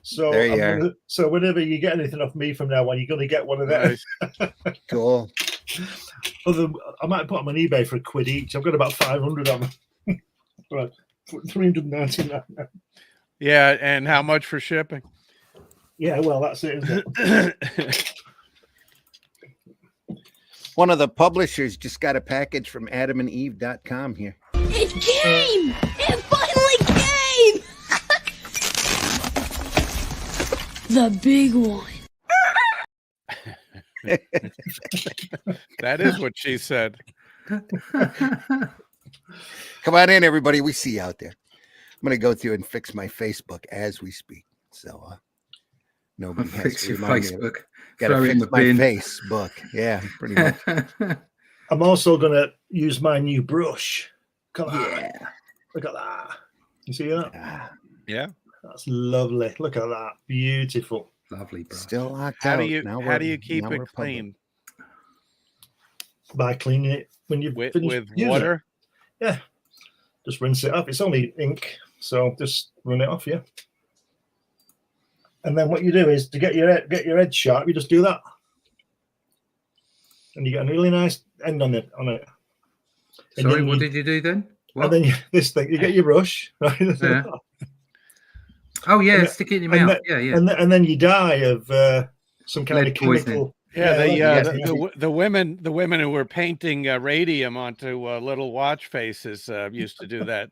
So there you are. So whenever you get anything off me from now on, you're going to get one of them. Nice. Cool. I might put them on eBay for £1 each. I've got about 500 of them. Right, 399. Yeah, and how much for shipping? Yeah, well, that's it, isn't it? One of the publishers just got a package from adamandeve.com here. It came! It finally came! The big one. That is what she said. Come on in, everybody. We see you out there. I'm going to go through and fix my Facebook as we speak. So nobody has Fix to your remind me. Facebook. Got to Throw in fix the my bin. Facebook. Yeah, pretty much. I'm also going to use my new brush. Look at that. Yeah. Look at that. You see that? Yeah. That's lovely. Look at that. Beautiful. Lovely, bro. Still locked How out. do you keep now it we're public. clean? By cleaning it when you With finish using water? it. Yeah. Just rinse it off. It's only ink, so just run it off, yeah. And then what you do is to get your head sharp, you just do that. And you get a really nice end on it. And Sorry, then what did you do then? What? And then this thing, you get your brush, right? Yeah. Oh yeah, And stick it in your and mouth. then- Yeah, yeah. And then you die of some kind Lead of chemical. poisoning. Yeah, like- the women who were painting radium onto little watch faces used to do that.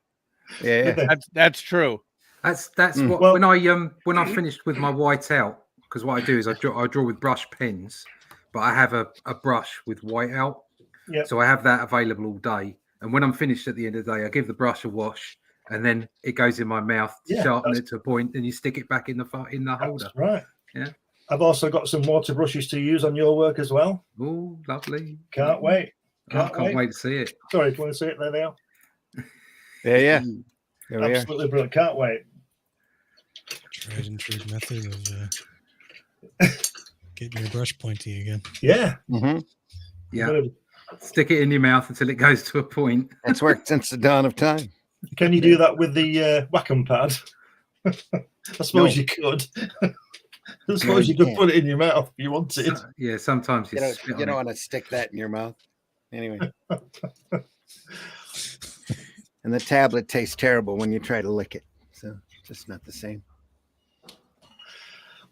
Yeah. That's true. That's what Well- when I finished with my white out, because what I do is I draw with brush pens, but I have a brush with white out. Yep. So I have that available all day. And when I'm finished at the end of the day, I give the brush a wash, and then it goes in my mouth to Yeah, sharpen that's- it to a point, and you stick it back in the holder. That's right. Yeah. I've also got some water brushes to use on your work as well. Oh, lovely. Can't wait. I can't wait to see it. Sorry, do you want to see it? There they are. Yeah. There we are. Absolutely brilliant. Can't wait. Tried and true method of getting your brush pointy again. Yeah. Mm-hmm. Yeah. Good. Stick it in your mouth until it goes to a point. That's worked since the dawn of time. Can you do that with the Wacom pad? I suppose you could. I suppose you could put it in your mouth if you wanted. Yeah, sometimes You it's don't want to stick that in your mouth. Anyway. And the tablet tastes terrible when you try to lick it. So just not the same.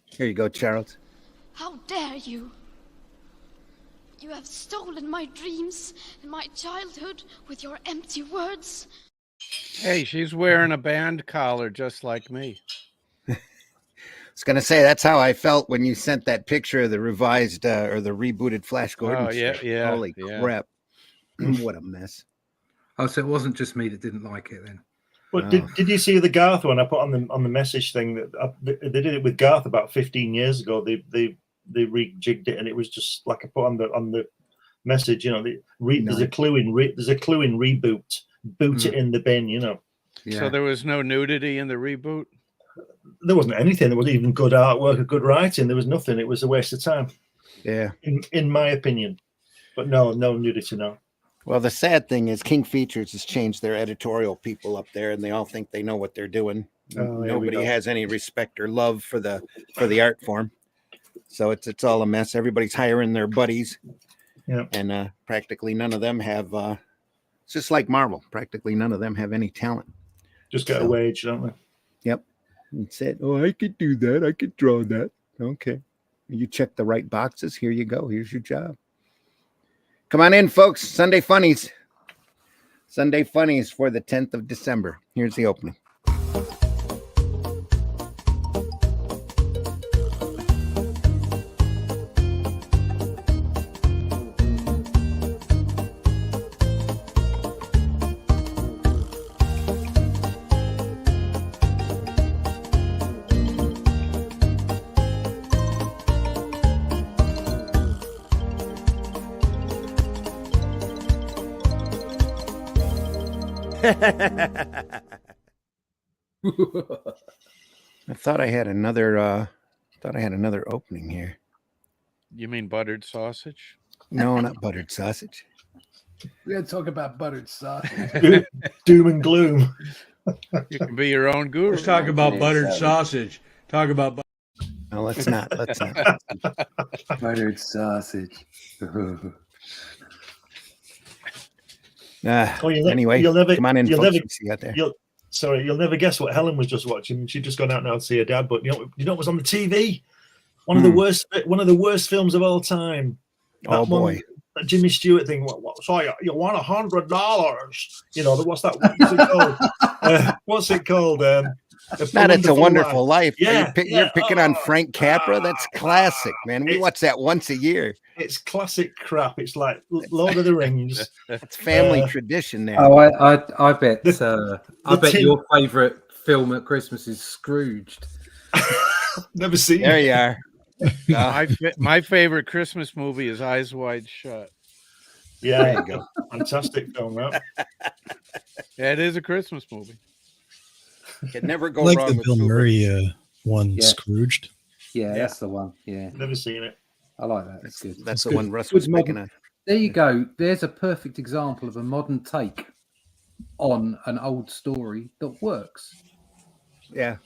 Here you go, Charles. How dare you? You have stolen my dreams and my childhood with your empty words. Hey, she's wearing a band collar just like me. I was going to say, that's how I felt when you sent that picture of the revised or the rebooted Flash Gordon. Oh, yeah, show. yeah. Holy yeah. crap. What a mess. Oh, so it wasn't just me that didn't like it then. Well, did you see the Garth one I put on the message thing? That they did it with Garth about 15 years ago. They rejigged it, and it was just like I put on the message. You know, there's a clue in reboot. Boot it in the bin. You know. Yeah. So there was no nudity in the reboot? There wasn't anything. There wasn't even good artwork or good writing. There was nothing. It was a waste of time. Yeah. In my opinion. But no nudity, no. Well, the sad thing is King Features has changed their editorial people up there, and they all think they know what they're doing. Oh, here we Nobody go. has any respect or love for the art form. So it's all a mess. Everybody's hiring their buddies. Yeah. And practically none of them have it's just like Marvel. Practically none of them have any talent. Just get a wage, don't they? Yep. And said, "Oh, I could do that. I could draw that." Okay. You check the right boxes. Here you go. Here's your job. Come on in, folks. Sunday Funnies. Sunday Funnies for the 10th of December. Here's the opening. I thought I had another opening here. You mean buttered sausage? No, not buttered sausage. We're going to talk about buttered sausage. Doom and gloom. You can be your own guru. Let's talk about buttered sausage. Talk about No, let's not. Let's not. Buttered sausage. Oh, Anyway, you'll never, come on in, you'll folks. never, We see you out there. you'll never guess what Helen was just watching. She'd just gone out now to see her dad, but you know what was on the TV? One of the worst films of all time. Oh boy, that Jimmy Stewart thing. What? So you want $100? You know, what's that? What's it called? What's it called? It's a Wonderful Life. Yeah, You're picking on Frank Capra. That's classic, man. We watch that once a year. It's classic crap. It's like Lord of the Rings. It's family tradition there. Oh, I bet. I bet your favourite film at Christmas is Scrooged. Never seen. There you are. My favorite Christmas movie is Eyes Wide Shut. Yeah, there you go. Fantastic film, right? Yeah, it is a Christmas movie. Can never I go like wrong the with Bill Kubrick. Murray one, Yeah. Scrooged. Yeah, that's the one. Yeah, Never seen it. I like that. It's good. That's It's the good. one Russ Good was modern- picking on. There you go. There's a perfect example of a modern take on an old story that works. Yeah.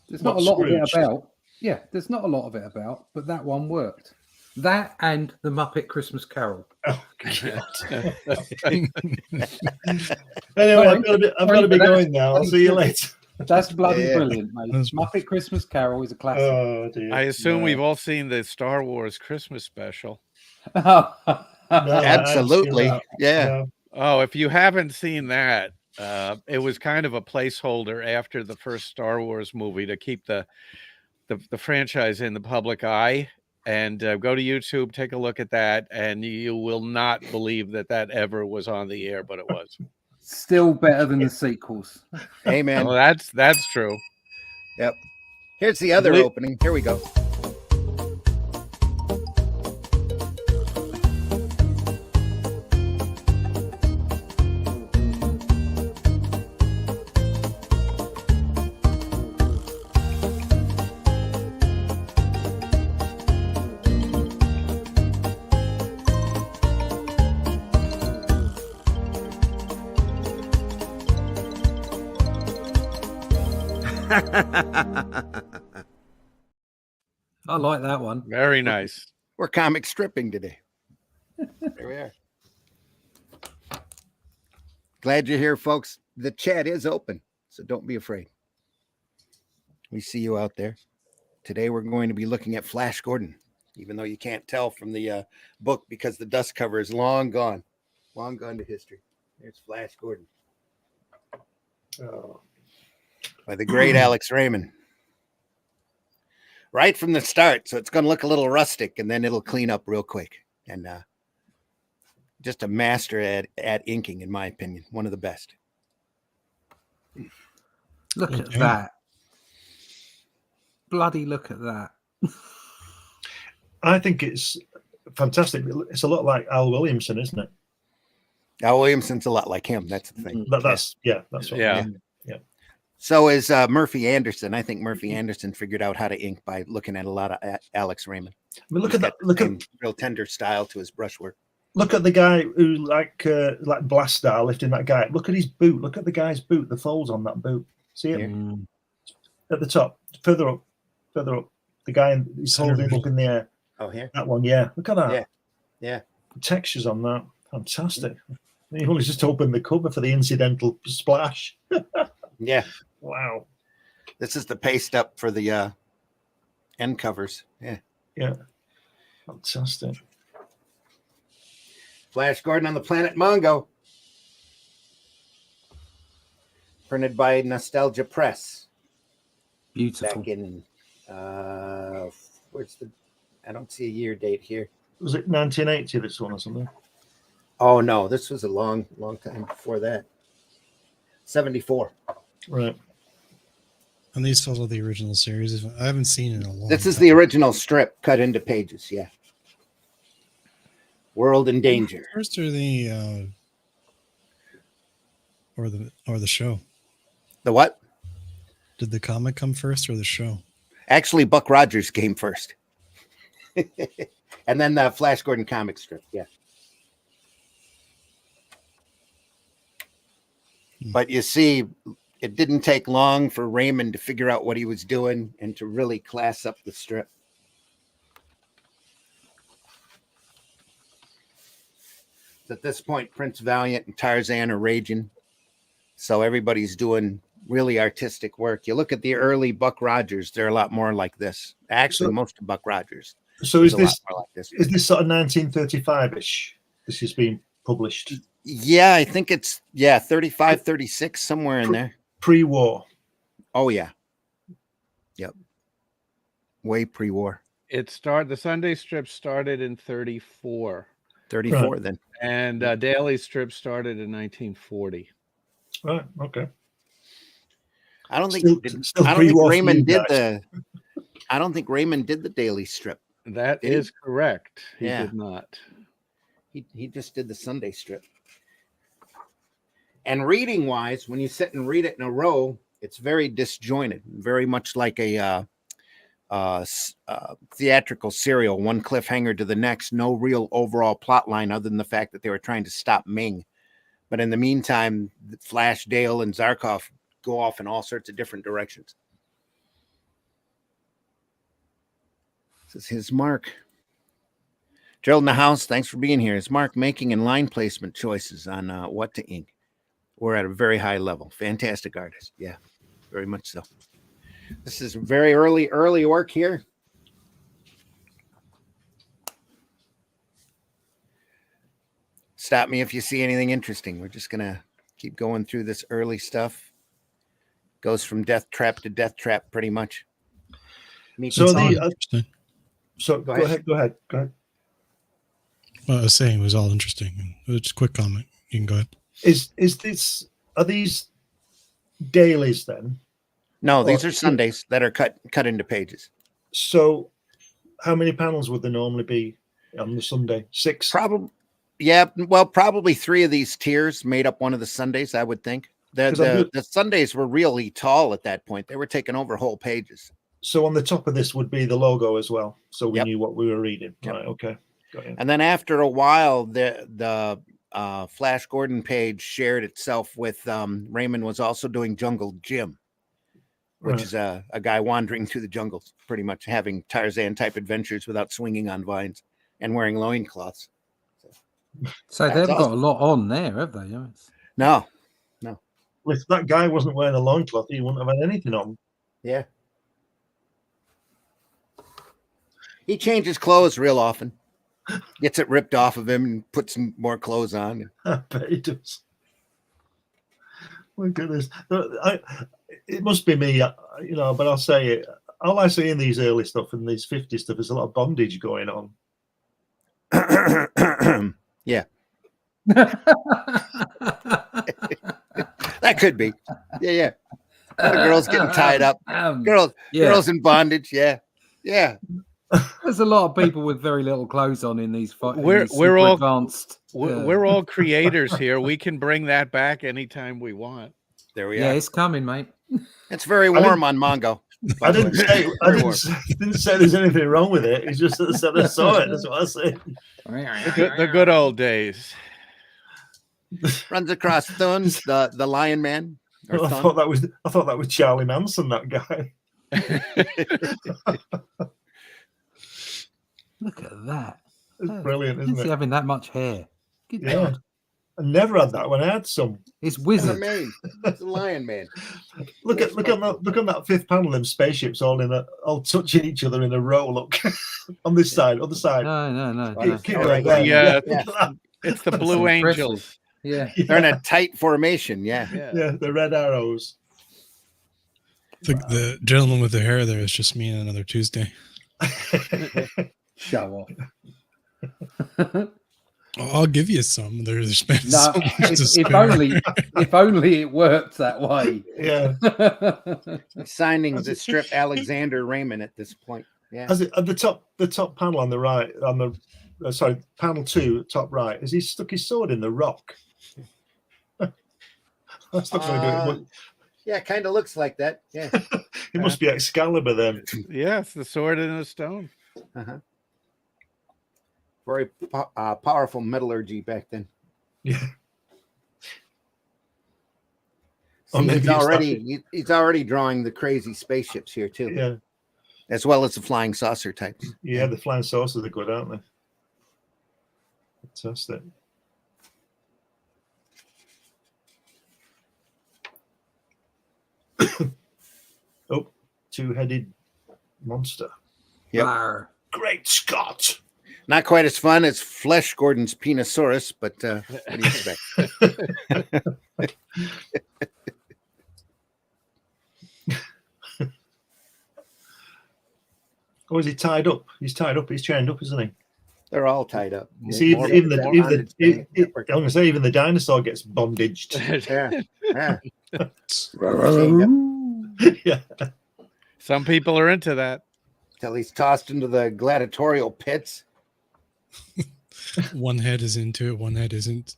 There's not a lot of it about. Yeah, there's not a lot of it about, but that one worked. That and the Muppet Christmas Carol. Oh, God. Anyway, I've got to be going now. I'll see you later. That's bloody Yeah. brilliant, mate. Muppet Christmas Carol is a classic. Oh dear. I assume No. we've all seen the Star Wars Christmas special. No, Absolutely. I haven't seen that. Yeah. No. Oh, if you haven't seen that, it was kind of a placeholder after the first Star Wars movie to keep the franchise in the public eye. And go to YouTube, take a look at that, and you will not believe that ever was on the air, but it was. Still better than the sequels. Amen. Well, that's true. Yep. Here's the other opening. Here we go. I like that one. Very nice. We're comic stripping today. There we are. Glad you're here, folks. The chat is open, so don't be afraid. We see you out there. Today we're going to be looking at Flash Gordon, even though you can't tell from the book because the dust cover is long gone to history. There's Flash Gordon by the great Alex Raymond. Right from the start, so it's going to look a little rustic, and then it'll clean up real quick. And just a master at inking, in my opinion, one of the best. Look at Okay. that. Bloody look at that. I think it's fantastic. It's a lot like Al Williamson, isn't it? Al Williamson's a lot like him. That's the thing. That's what Yeah. So is Murphy Anderson. I think Murphy Anderson figured out how to ink by looking at a lot of Alex Raymond. I mean, look He's at that. got the Look at same real tender style to his brushwork. Look at the guy who like Blastar lifting that guy. Look at his boot. Look at the guy's boot. The folds on that boot. See it at the top. Further up. The guy he's holding up in the air. Oh, here. That one. Yeah. Look at that. Yeah. The textures on that. Fantastic. He only just opened the cover for the incidental splash. Yeah. Wow. This is the paste up for the end covers. Yeah. Fantastic. Flash Gordon on the Planet Mongo. Printed by Nostalgia Press. Beautiful. Back in where's the I don't see a year date here. Was it 1980 this one or something? Oh no, this was a long time before that. 74. Right. And these follow the original series. I haven't seen it in a long This is time. the original strip cut into pages, yeah. World in Danger. First or the or the show? The what? Did the comic come first or the show? Actually, Buck Rogers came first. And then the Flash Gordon comic strip, yeah. But you see, it didn't take long for Raymond to figure out what he was doing and to really class up the strip. At this point, Prince Valiant and Tarzan are raging. So everybody's doing really artistic work. You look at the early Buck Rogers, they're a lot more like this. Actually, most of Buck Rogers. So is a lot this more like this? Is this sort of 1935-ish? This is being published. Yeah, I think it's 35, 36, somewhere in there. Pre-war. Oh yeah. Yep. Way pre-war. The Sunday strip started in 34. 34 Right. then. And daily strip started in 1940. Right. Okay. I don't think Still I don't think pre-war for Raymond you did guys. I don't think Raymond did the daily strip. That Did he? is correct. He Yeah. did not. He just did the Sunday strip. And reading wise, when you sit and read it in a row, it's very disjointed, very much like a theatrical serial, one cliffhanger to the next, no real overall plot line other than the fact that they were trying to stop Ming. But in the meantime, Flash, Dale, and Zarkov go off in all sorts of different directions. This is his Mark. Gerald in the house, thanks for being here. Is Mark making and line placement choices on what to ink? We're at a very high level. Fantastic artist. Yeah, very much so. This is very early work here. Stop me if you see anything interesting. We're just going to keep going through this early stuff. Goes from death trap to death trap pretty much. So It's all the interesting. so Go go ahead. ahead. What I was saying was all interesting. It was just a quick comment. You can go ahead. Are these dailies then? No, these Or- are Sundays that are cut into pages. So how many panels would there normally be on the Sunday? 6? Probably, yeah. Well, probably 3 of these tiers made up one of the Sundays, I would think. 'Cause I do- The Sundays were really tall at that point. They were taking over whole pages. So on the top of this would be the logo as well. So we Yep. knew what we were reading. Yep. Right. Okay. Got you. And then after a while, the Flash Gordon page shared itself with Raymond was also doing Jungle Jim, which Right. is a guy wandering through the jungle, pretty much having Tarzan type adventures without swinging on vines and wearing loincloths. So That's they've got awesome. a lot on there, have they? Yes. No. Well, if that guy wasn't wearing a loincloth, he wouldn't have had anything on. Yeah. He changes clothes real often. Gets it ripped off of him and puts some more clothes on. I bet he does. My goodness. It must be me, but I'll say it. All I see in these early stuff and these 50 stuff is a lot of bondage going on. Yeah, that could be. Yeah. The girls getting tied up. Girls in bondage. Yeah. There's a lot of people with very little clothes on in these. We're all advanced. We're all creators here. We can bring that back anytime we want. There we Yeah, are. it's coming, mate. It's very warm on Mongo. I didn't say there's anything wrong with it. It's just that I saw it. That's what I said. The good old days. Runs across Thuns, the Lion Man. Or I Thun. thought that was Charlie Manson, that guy. Look at that. It's brilliant, isn't Is he it? having that much hair? Good Yeah. God. I never had that when I had some. It's It's a wizard. man. It's a Lion Man. Look on that 5th panel. Them spaceships all touching each other in a row. Look on this side, other side. No. Keep All going right. there. Yeah. Look at that. It's the That's Blue impressive. Angels. Yeah. They're in a tight formation. Yeah. Yeah, the red arrows. The gentleman with the hair there is just me on another Tuesday. Show off. I'll give you some. There's been No, so much to if spare. only it worked that way. Yeah. Signing the strip Alexander Raymond at this point. Yeah. As it, at the top panel on the right, on the panel 2, top right, has he stuck his sword in the rock? That's not going to do it. Yeah, kind of looks like that. Yeah. It must be Excalibur then. Yes, the sword in a stone. Uh-huh. Very powerful metallurgy back then. Yeah. Or See, maybe he's already drawing the crazy spaceships here too, yeah, as well as the flying saucer types. yeah. The flying saucers are good, aren't they? Fantastic. Oh, two-headed monster. Yep. Arr. Great Scott! Not quite as fun as Flesh Gordon's Penosaurus, but what do you expect? Oh, is he tied up? He's tied up. He's chained up, isn't he? They're all tied up. You see, More even bondage the than I'm going to say even the dinosaur gets bondaged. yeah. Yeah. Some people are into that. Till he's tossed into the gladiatorial pits. One head is into it, one head isn't.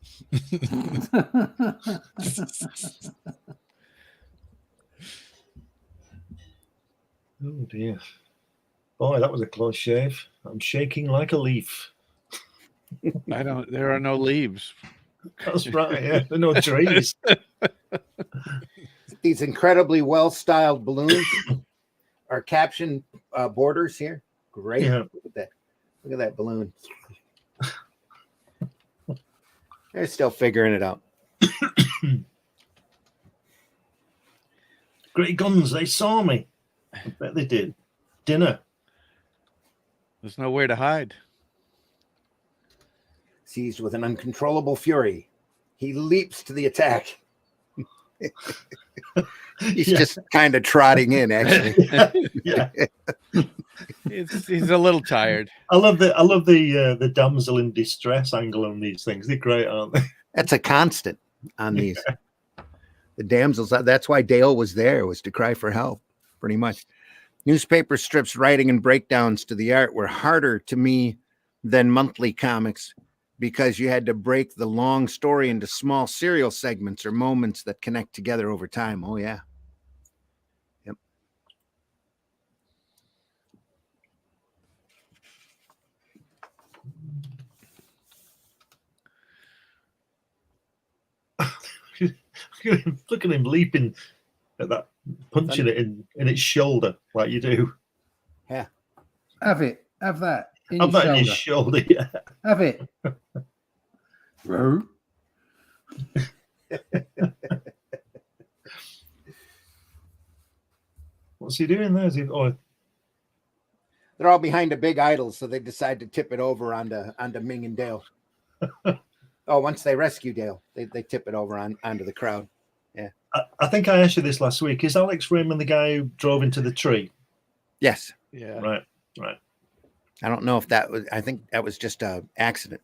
Oh dear. Boy, that was a close shave. I'm shaking like a leaf. There are no leaves. That's right. Yeah, there are no trees. These incredibly well-styled balloons are caption borders here. Great. Yeah. Look at that. Look at that balloon. They're still figuring it out. Great guns, they saw me. I bet they did. Dinner. There's nowhere to hide. Seized with an uncontrollable fury, he leaps to the attack. He's just kind of trotting in, actually. Yeah. He's a little tired. I love the damsel in distress angle on these things. They're great, aren't they? That's a constant on these. The damsels. That's why Dale was there, was to cry for help, pretty much. Newspaper strips, writing, and breakdowns to the art were harder to me than monthly comics, because you had to break the long story into small serial segments or moments that connect together over time. Oh, yeah. Yep. Look at him leaping at that, punching it in its shoulder like you do. Yeah. Have it. Have that. Have that in his shoulder, yeah. Have it. Bro. What's he doing there? Is he? Oh, They're all behind a big idol, so they decide to tip it over onto Ming and Dale. Oh, once they rescue Dale, they tip it over onto the crowd. Yeah. I think I asked you this last week. Is Alex Raymond the guy who drove into the tree? Yes. Yeah. Right. I don't know if that was. I think that was just an accident.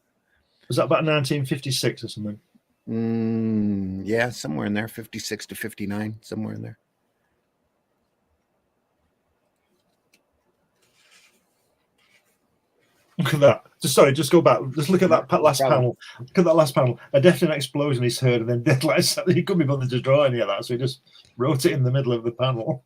Was that about 1956 or something? Yeah, somewhere in there, 56 to 59, somewhere in there. Look at that. Just go back. Just look at that last panel. Look at that last panel. A definite explosion is heard, and then deadlights. He couldn't be bothered to draw any of that, so he just wrote it in the middle of the panel.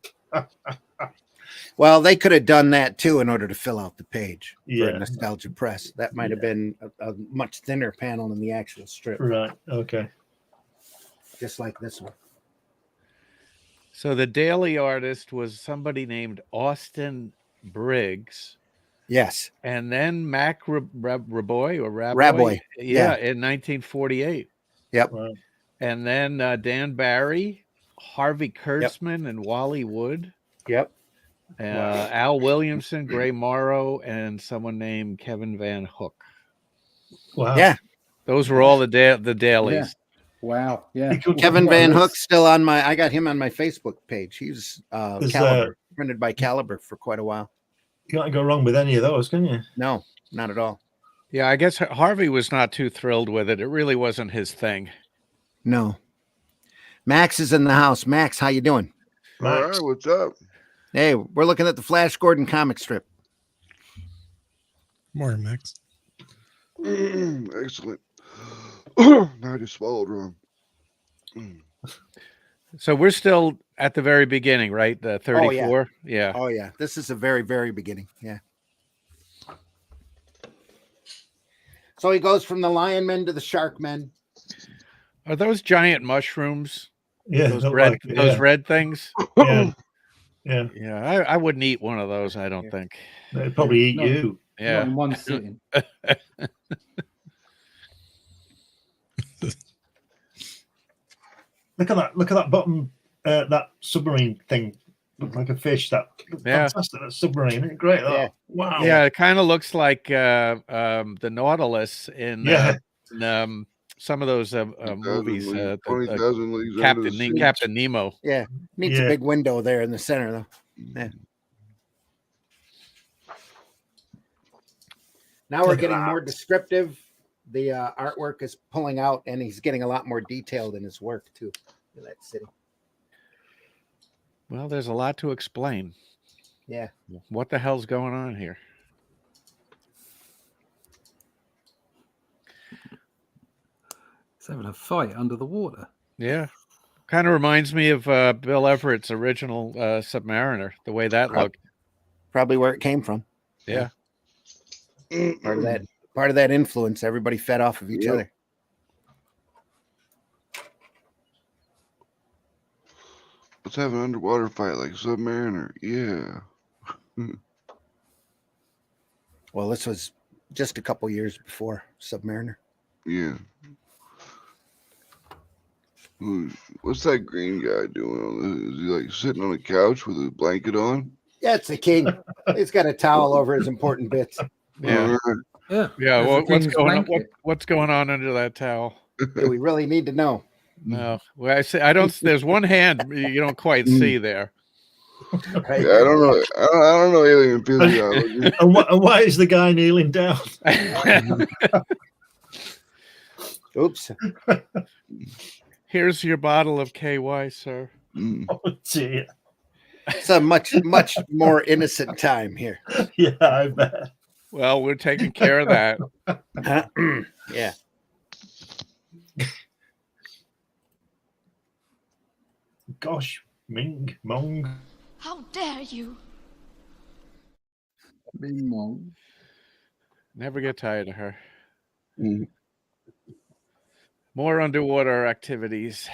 Well, they could have done that too in order to fill out the page for Yeah. Nostalgia Press. That might have been a much thinner panel than the actual strip, Right. Okay. just like this one. So the daily artist was somebody named Austin Briggs. Yes. And then Mac Raboy or Raboy. Raboy, Yeah, in 1948. Yep. Wow. And then Dan Barry, Harvey Kurtzman, and Wally Wood. Yep. Al Williamson, Gray Morrow, and someone named Kevin Van Hook. Wow. Yeah. Those were all the dailies. Yeah. Wow. Yeah. Kevin Van Hook still on I got him on my Facebook page. He's Caliber, printed by Caliber for quite a while. You can't go wrong with any of those, can you? No, not at all. Yeah, I guess Harvey was not too thrilled with it. It really wasn't his thing. No. Max is in the house. Max, how you doing? All right, what's up? Hey, we're looking at the Flash Gordon comic strip. More, Max. Excellent. Now I just swallowed wrong. So we're still at the very beginning, right? The 34. Yeah. Oh, yeah. This is the very, very beginning. Yeah. So he goes from the lion men to the shark men. Are those giant mushrooms? Yeah, Those look red, like- those red things. Yeah, yeah. Yeah, I wouldn't eat one of those. I don't think. They'd probably eat No. you. Not Yeah. in one sitting. Look at that bottom, that submarine thing. Looked like a fish. That Yeah. fantastic. That submarine, isn't it great? That? Yeah. Wow. Yeah, it kind of looks like the Nautilus in Yeah. some of those movies. 20,000 leagues under the sea. Captain Nemo. Yeah. Needs Yeah. a big window there in the center, though. Yeah. Now we're Look at getting that. more descriptive. The artwork is pulling out, and he's getting a lot more detailed in his work too. In that city. Well, there's a lot to explain. Yeah. What the hell's going on here? It's having a fight under the water. Yeah. Kind of reminds me of Bill Everett's original Submariner, the way that looked. Probably where it came from. Yeah. Part of that influence. Everybody fed off of each Yep. other. Let's have an underwater fight like Submariner. Yeah. Well, this was just a couple years before Submariner. Yeah. What's that green guy doing? Is he like sitting on a couch with a blanket on? Yeah, it's the king. He's got a towel over his important bits. Yeah. Alright. Yeah. Yeah. That's the What's king's going on? blanket. What's going on under that towel? Do we really need to know? No. Well, I don't. There's one hand you don't quite see there. Right? Yeah, I don't know. I don't know alien physiology. And why is the guy kneeling down? Oops. Here's your bottle of KY, sir. Mm. Oh dear. It's a much more innocent time here. Yeah, I bet. Well, we're taking care of that. Yeah. Gosh, Ming Mong. How dare you? Bing bong. Never get tired of her. Mm. More underwater activities.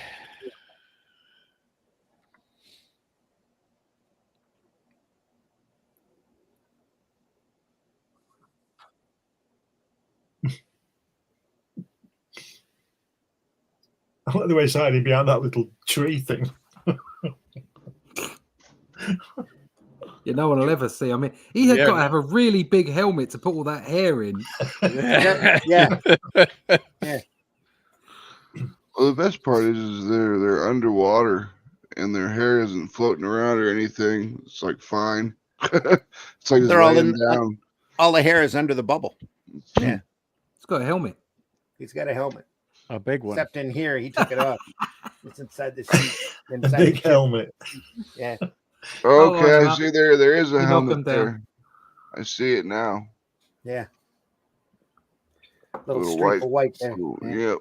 I like the way he's hiding behind that little tree thing. Yeah, no one will ever see. I mean, he had Yeah. got to have a really big helmet to put all that hair in. Yeah. Well, the best part is they're underwater and their hair isn't floating around or anything. It's like fine. It's like it's They're all laying in- down. All the hair is under the bubble. Yeah. It's got a helmet. He's got a helmet. A big one. Except in here, he took it off. It's inside the seat. A Inside the big ship. helmet. Yeah. Okay, I knock- see there is a you knock helmet them down. there. I see it now. Yeah. Little Little streak of white there. Cool. Yeah, Yep.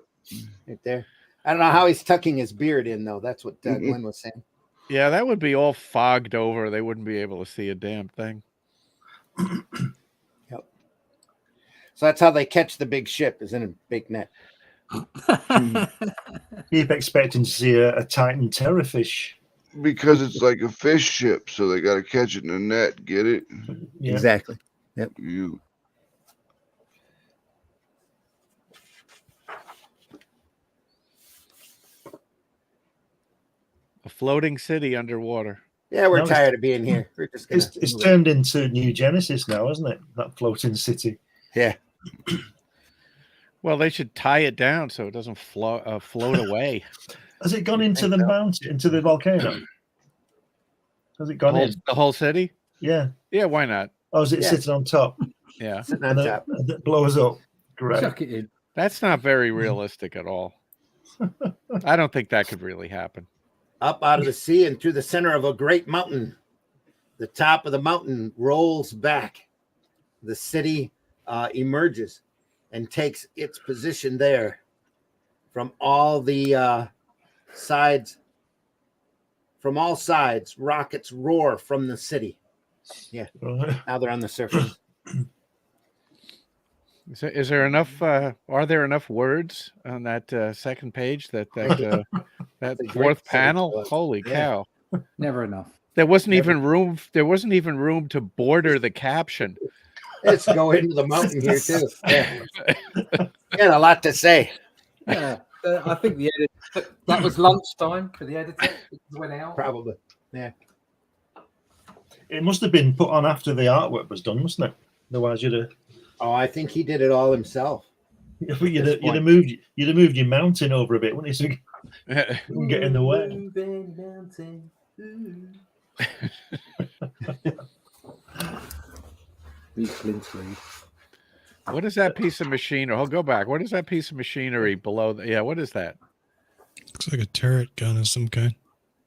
right there. I don't know how he's tucking his beard in, though. That's what Mhm. Glenn was saying. Yeah, that would be all fogged over. They wouldn't be able to see a damn thing. So that's how they catch the big ship, is in a big net. Keep expecting to see a Titan terrorfish. Because it's like a fish ship, so they got to catch it in a net. Get it? Yeah. Exactly. You. A floating city underwater. Yeah, we're No, it's- tired of being here. We're just gonna It's move it. turned into New Genesis now, isn't it? That floating city. Yeah. Well, they should tie it down so it doesn't float away. Has it gone into think the so. mountain, into the volcano? Has it gone in? The whole city? Yeah. Yeah, why not? Or is it Yeah. sitting on top? Yeah. Sitting on And then top. it blows up. Great. Chuck it in. That's not very realistic at all. I don't think that could really happen. Up out of the sea and through the center of a great mountain. The top of the mountain rolls back. The city emerges and takes its position there. From all the sides, from all sides, rockets roar from the city. Right. Now they're on the surface. Is there enough? Are there enough words on that second page that That It's a great fourth city panel. toilet. Holy Yeah. cow! Never enough. There wasn't Never- even room. There wasn't even room to border the caption. Let's go into the mountain here too. Yeah. Got a lot to say. Yeah, I think the edit, that was lunchtime for the editor. It went out. Probably. Yeah. It must have been put on after the artwork was done, mustn't it? Otherwise, you'd have Oh, I think he did it all himself. you'd have moved your mountain over a bit, wouldn't you? So you wouldn't get in the way. What is that piece of machinery? Oh, go back. What is that piece of machinery below? Yeah, what is that? Looks like a turret gun of some kind.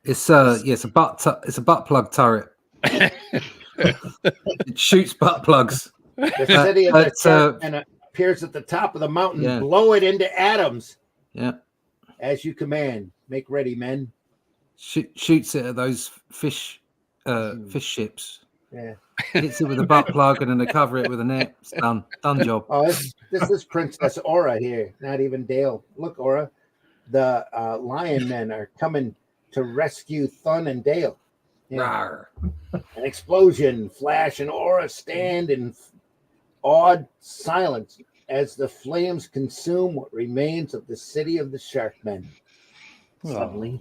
It's it's a butt plug turret. It shoots butt plugs. The city of the it's, uh, and appears at the top of the mountain. Yeah. Blow it into atoms Yeah, as you command. Make ready, men. shoots it at those fish ships. Yeah. Hits it with a butt plug and then they cover it with a net. It's done. Done job. Oh, this is Princess Aura here. Not even Dale. Look, Aura. The lion men are coming to rescue Thun and Dale. Yeah. Rawr. An explosion, Flash and Aura stand in awed silence as the flames consume what remains of the city of the Sharkmen. Suddenly.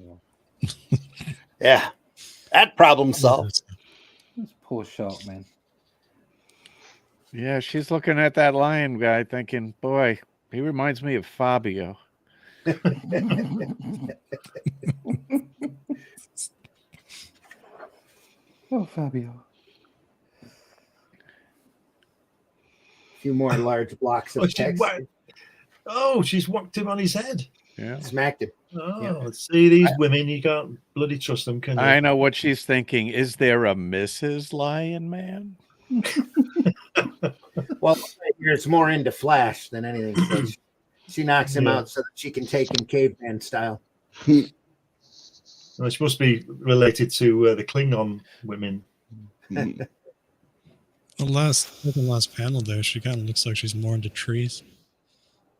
Yeah. That problem solved. This poor shark man. Yeah, she's looking at that lion guy, thinking, "Boy, he reminds me of Fabio." Oh, Fabio. A few more large blocks of text. She's whacked him on his head. Yeah, Smacked him. Oh, Yeah. see these women, you can't bloody trust them, can you? I know what she's thinking. Is there a Mrs. Lion Man? Well, it's more into Flash than anything. So she knocks him out so that she can take him caveman style. Well, it's supposed to be related to the Klingon women. The last panel there, she kind of looks like she's more into trees.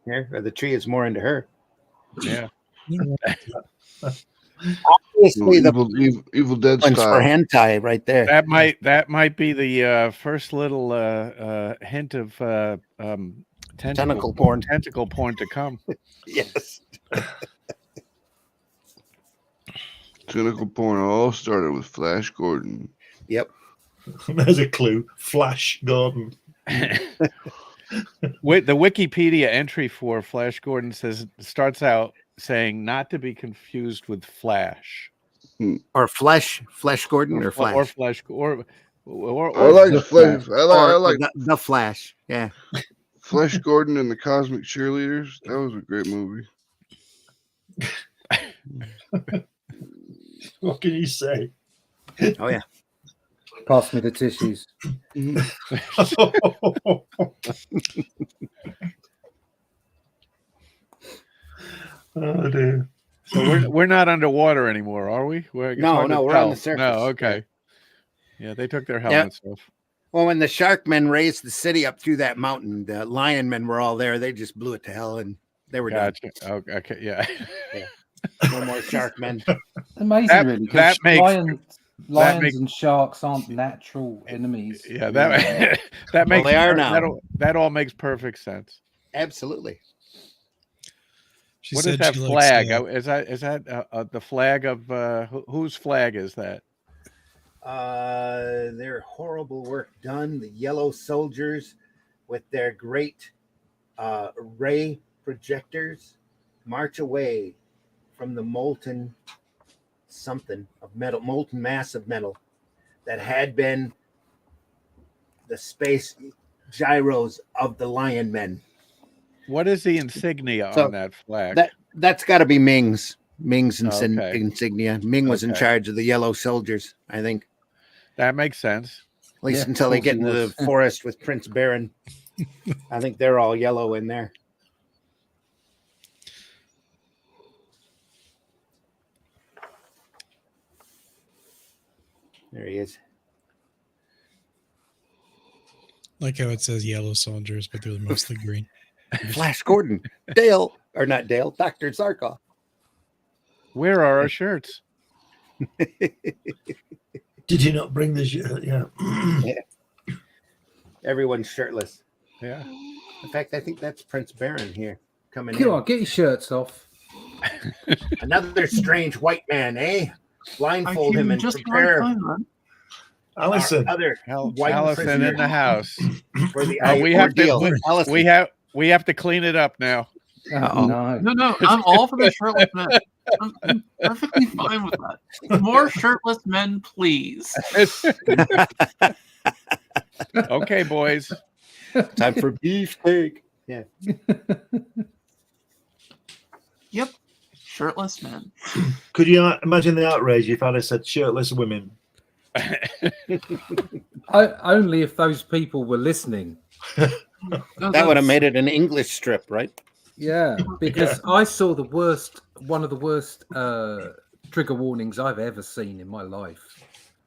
Here, or the tree is more into her. Yeah. Obviously, the Evil Dead one's for style. hentai right there. That might be the first little hint of Tentacle porn. Tentacle porn to come. Yes. Tentacle porn all started with Flash Gordon. Yep. There's a clue. Flash Gordon. The Wikipedia entry for Flash Gordon starts out saying not to be confused with Flash Or Flash Gordon or Flash. or Flash or I like the Flash. I like the Flash. Yeah. Flash Gordon and the Cosmic Cheerleaders. That was a great movie. What can you say? Oh yeah. Pass me the tissues. Oh dear. So we're not underwater anymore, are we? We're No, we're on the surface. No, okay. Yeah, they took their helmets off. Well, when the Sharkmen raised the city up through that mountain, the Lion Men were all there. They just blew it to hell, and they were Gotcha. Okay, yeah. done. No more Sharkmen. Amazing, That- really. that Because makes- lions makes- and sharks aren't natural enemies. Yeah, that makes they are now. that all makes perfect sense. Absolutely. She What is said that she flag? likes, Is that the flag of whose flag is that? Their horrible work done. The yellow soldiers with their great ray projectors march away from the molten mass of metal that had been the space gyros of the Lion Men. What is the insignia So on that flag? That's got to be Ming's Okay. insignia. Ming was in Okay. charge of the yellow soldiers, I think, That makes sense. at least Yeah, until of they course get he into was. the forest with Prince Baron. I think they're all yellow in there. There he is. like how it says yellow soldiers, but they're mostly green. Flash Gordon. Dale, or not Dale, Dr. Zarkov. Where are our shirts? Did you not bring the shirt? Yeah. Everyone's shirtless. Yeah. In fact, I think that's Prince Baron here coming Come in. on, get your shirts off. Another strange white man, eh? Blindfold I him came and just the prepare right time, man. Allison. our other white Allison prisoner in the house. for the We have ordeal. to. Allison. We have to clean it up now. Oh, no. No, I'm all for the shirtless men. I'm perfectly fine with that. More shirtless men, please. Okay, boys. Time for beefsteak. Yeah. Yep, shirtless men. Could you imagine the outrage if I'd have said shirtless women? Only if those people were listening. No, That would have that's- made it an English strip, right? Yeah, because I saw one of the worst trigger warnings I've ever seen in my life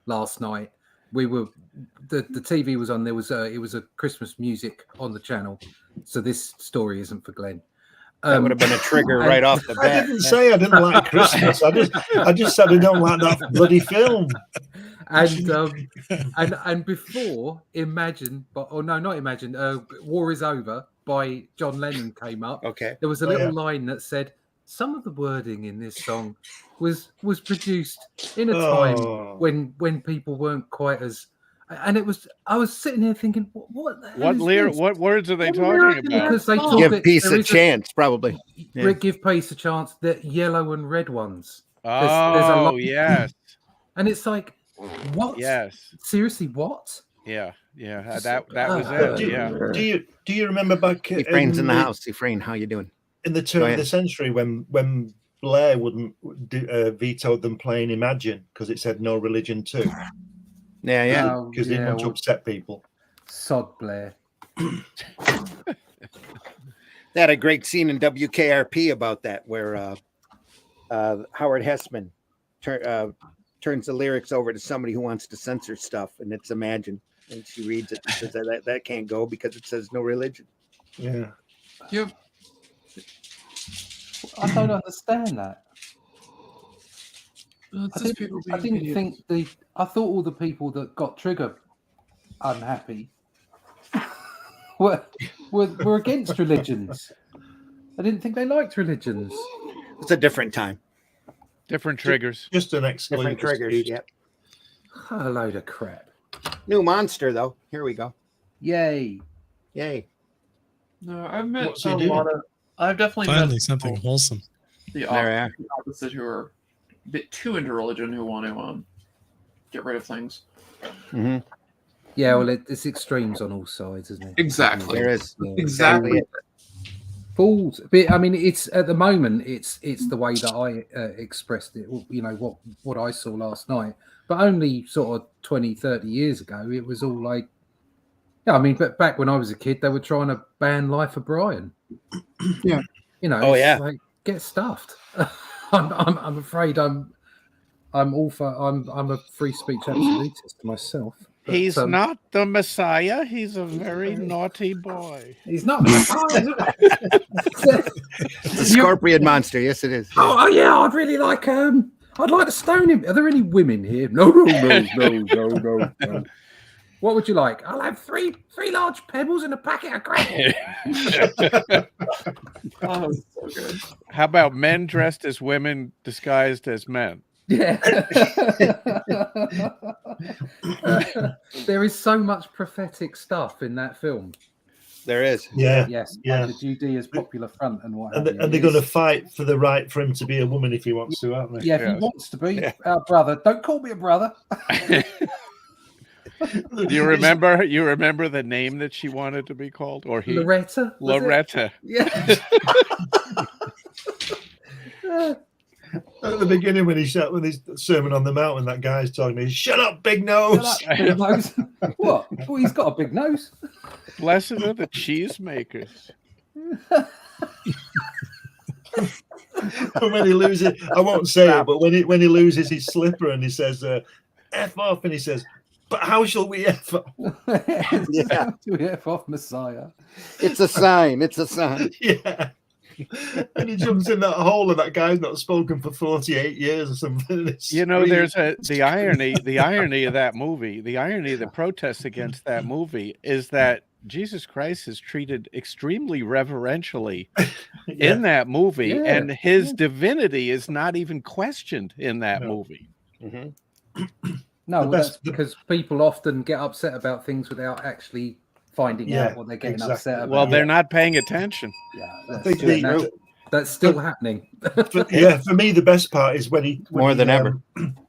last night. The TV was on. It was a Christmas music on the channel, so this story isn't for Glenn. That would have been a trigger right off the I bat. didn't say I didn't like Christmas. I just said I don't like that bloody film. And before War Is Over by John Lennon came up. Okay. There was a Oh, little yeah. line that said some of the wording in this song was produced in a time Oh. when people weren't quite as, and it was, I was sitting here thinking, what the hell is this? What words are they What talking lyric about? Because they talk Give it- peace there a is chance, probably. Yeah. give peace a chance. The yellow and red ones, there's a Oh, lot- yes, and it's like, what? yes, Seriously, what? yeah. That was Uh, it. Do you remember back Ephraim's in the house. Ephraim, how you doing? in the Go turn of ahead. the century when Blair wouldn't vetoed them playing Imagine because it said no religion too Yeah, yeah. Oh, because they didn't want to well, upset people. sod Blair. They had a great scene in WKRP about that, where Howard Hessman turns the lyrics over to somebody who wants to censor stuff, and it's Imagine. And she reads it and says that can't go because it says no religion. Yeah. Yep. I don't understand that. It's I just people didn't being idiots. think I thought all the people that got Trigger unhappy were against religions. I didn't think they liked religions. It's a different time. Different triggers. Just an Different exclusive. triggers. Yep. A load of crap. New monster, though. Here we go. Yay. Yay. No, I've met What's he a doing? lot of. I've definitely Finally, met something people, wholesome. the There we are. opposite who are a bit too into religion who want to get rid of things. Mm-hmm. Yeah, well, it's extremes on all sides, isn't it? Exactly. There is. Yeah. Exactly. it. Fools. But I mean, it's at the moment, it's the way that I expressed it. You know what I saw last night, but only sort of 20, 30 years ago, it was all like, yeah. I mean, but back when I was a kid, they were trying to ban Life of Brian. Yeah. You know. Oh, it's yeah. Like, get stuffed. I'm afraid I'm all for. I'm a free speech absolutist myself. But, He's not the Messiah. He's a very naughty boy. He's not. It's a scorpion monster. Yes, it is. Oh yeah, I'd really like I'd like to stone him. Are there any women here? No. What would you like? I'll have three large pebbles and a packet of crackers. Oh, it's so good. How about men dressed as women disguised as men? Yeah. There is so much prophetic stuff in that film. There is. Yeah. Yes, Yeah. like the Judea's Popular Front and what And, have you. they're going to fight for the right for him to be a woman if he wants to, aren't they? Yeah, if Yes. he wants to be Yeah. our brother, don't call me a brother. You remember the name that she wanted to be called, or he? Loretta. was it? Loretta. Yeah. At the beginning, when his Sermon on the Mount, that guy's talking to me, shut up, big nose. Shut up, big nose. What? Well, he's got a big nose. Blessed are the cheesemakers. And when he loses, I won't say it, but when he loses his slipper and he says, F off, and he says, but how shall we F off? Yeah. To F off Messiah. It's a sign. It's a sign. Yeah. And he jumps in that hole, and that guy's not spoken for 48 years or something. There's the irony of that movie. The irony of the protest against that movie is that Jesus Christ is treated extremely reverentially in that movie, and his divinity is not even questioned in that movie. No, that's because people often get upset about things without actually finding out what they're getting upset about. Well, they're not paying attention. Yeah, that's still happening. For me, the best part is when ever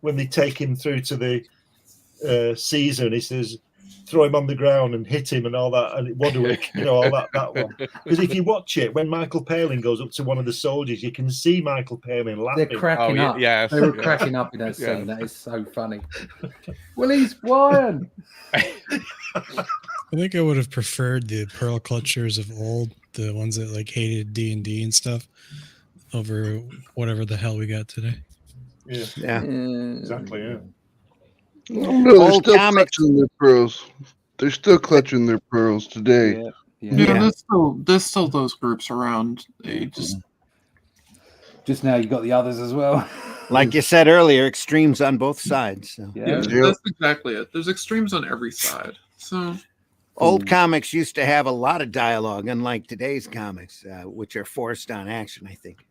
when they take him through to the Caesar, and he says, "Throw him on the ground and hit him," and all that, and Wadwick, all that one. Because if you watch it, when Michael Palin goes up to one of the soldiers, you can see Michael Palin laughing. They're cracking up. Yes. They were cracking up in that scene. That is so funny. Well, he's flying. I think I would have preferred the pearl clutchers of old, the ones that like hated D&D and stuff, over whatever the hell we got today. Yeah. Exactly. Yeah. No, they're still clutching their pearls. They're still clutching their pearls today. There's still those groups around. They just now you got the others as well. Like you said earlier, extremes on both sides. So. That's exactly it. There's extremes on every side. So old comics used to have a lot of dialogue, unlike today's comics, which are forced on action, I think.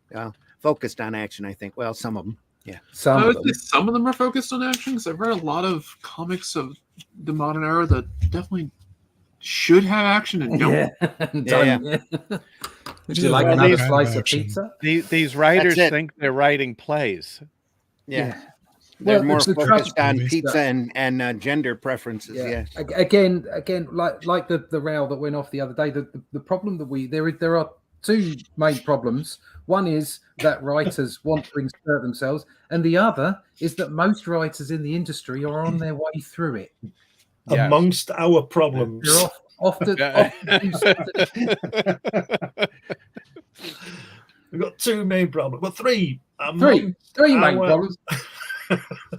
Focused on action, I think. Well, some of them. Yeah. Some of them are focused on action, because I've read a lot of comics of the modern era that definitely should have action and don't. Would you like another slice of pizza? These writers think they're writing plays. Yeah. They're more focused on pizza and gender preferences. Yeah. Again, like the row that went off the other day. The problem that there are two main problems. One is that writers want to insert themselves, and the other is that most writers in the industry are on their way through it. Amongst our problems, they're often we've got two main problems. Well, three main problems.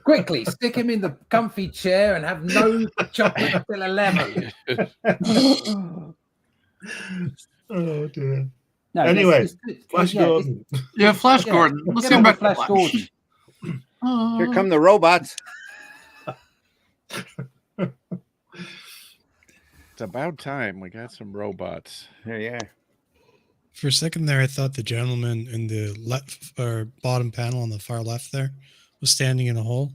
Quickly, stick him in the comfy chair and have no chocolate till 11. Oh dear. No, anyway, Flash Gordon. Flash Gordon. Let's get back to Flash Gordon. Here come the robots. It's about time we got some robots. There you are. For a second there, I thought the gentleman in the left or bottom panel on the far left there was standing in a hole.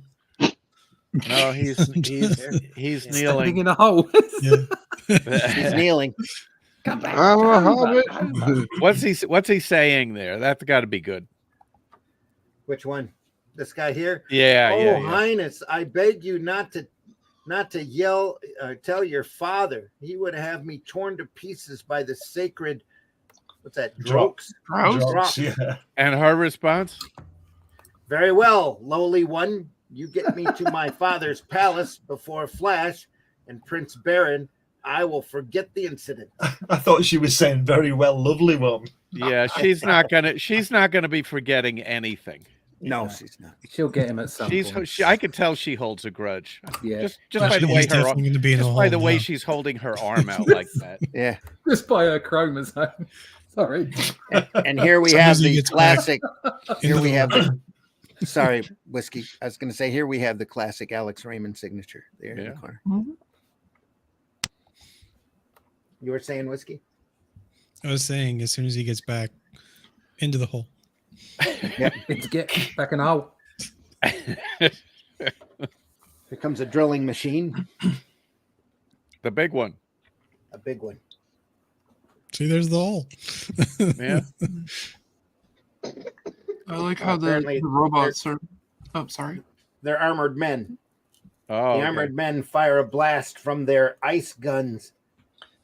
No, he's kneeling in a hole. He's kneeling. Come back. I'm a hobbit. What's he saying there? That's got to be good. Which one? This guy here? Yeah. Highness, I beg you not to yell. Tell your father. He would have me torn to pieces by the sacred. What's that? Droks. Yeah. And her response? Very well, lowly one. You get me to my father's palace before Flash and Prince Baron. I will forget the incident. I thought she was saying very well, lovely one. Yeah, she's not gonna be forgetting anything. No, she's not. She'll get him at some point. I could tell she holds a grudge. Yeah, just by the way she's holding her arm out like that. Yeah, just by her chromosome. Sorry. And here we have the classic. Here we have the. Sorry, Whiskey. I was going to say here we have the classic Alex Raymond signature there in the corner. Mm-hmm. You were saying, Whiskey? I was saying as soon as he gets back into the hole. Yep, let's get back in the hole. Here comes a drilling machine. The big one. A big one. See, there's the hole. Yeah. I like how the robots are. Oh, sorry. They're armored men. Oh, the armored men fire a blast from their ice guns,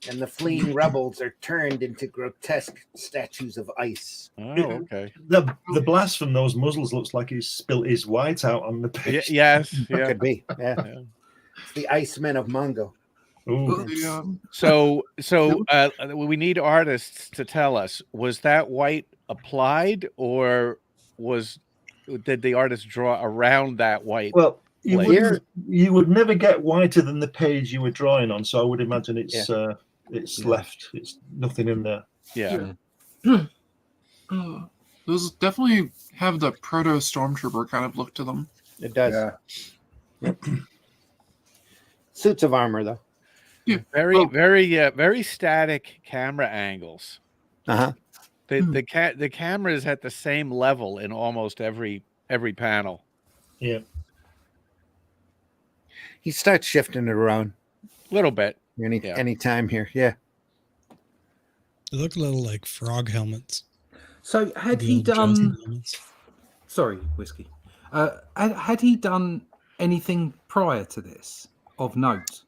and the fleeing rebels are turned into grotesque statues of ice. Oh, okay. The blast from those muzzles looks like he's spilt his white out on the page. Yes. Yeah. Could be. Yeah. It's the Icemen of Mongo. So we need artists to tell us, was that white applied, or did the artist draw around that white? Well, you would never get whiter than the page you were drawing on, so I would imagine it's left. It's nothing in there. Yeah. Those definitely have the proto stormtrooper kind of look to them. It does. Yeah. Suits of armor, though. Yeah. Very static camera angles. Uh-huh. The camera is at the same level in almost every panel. Yeah. He starts shifting it around A little bit. any time here. Yeah. They look a little like frog helmets. So had The he old Johnson done? helmets. Sorry, whiskey. Had he done anything prior to this of note?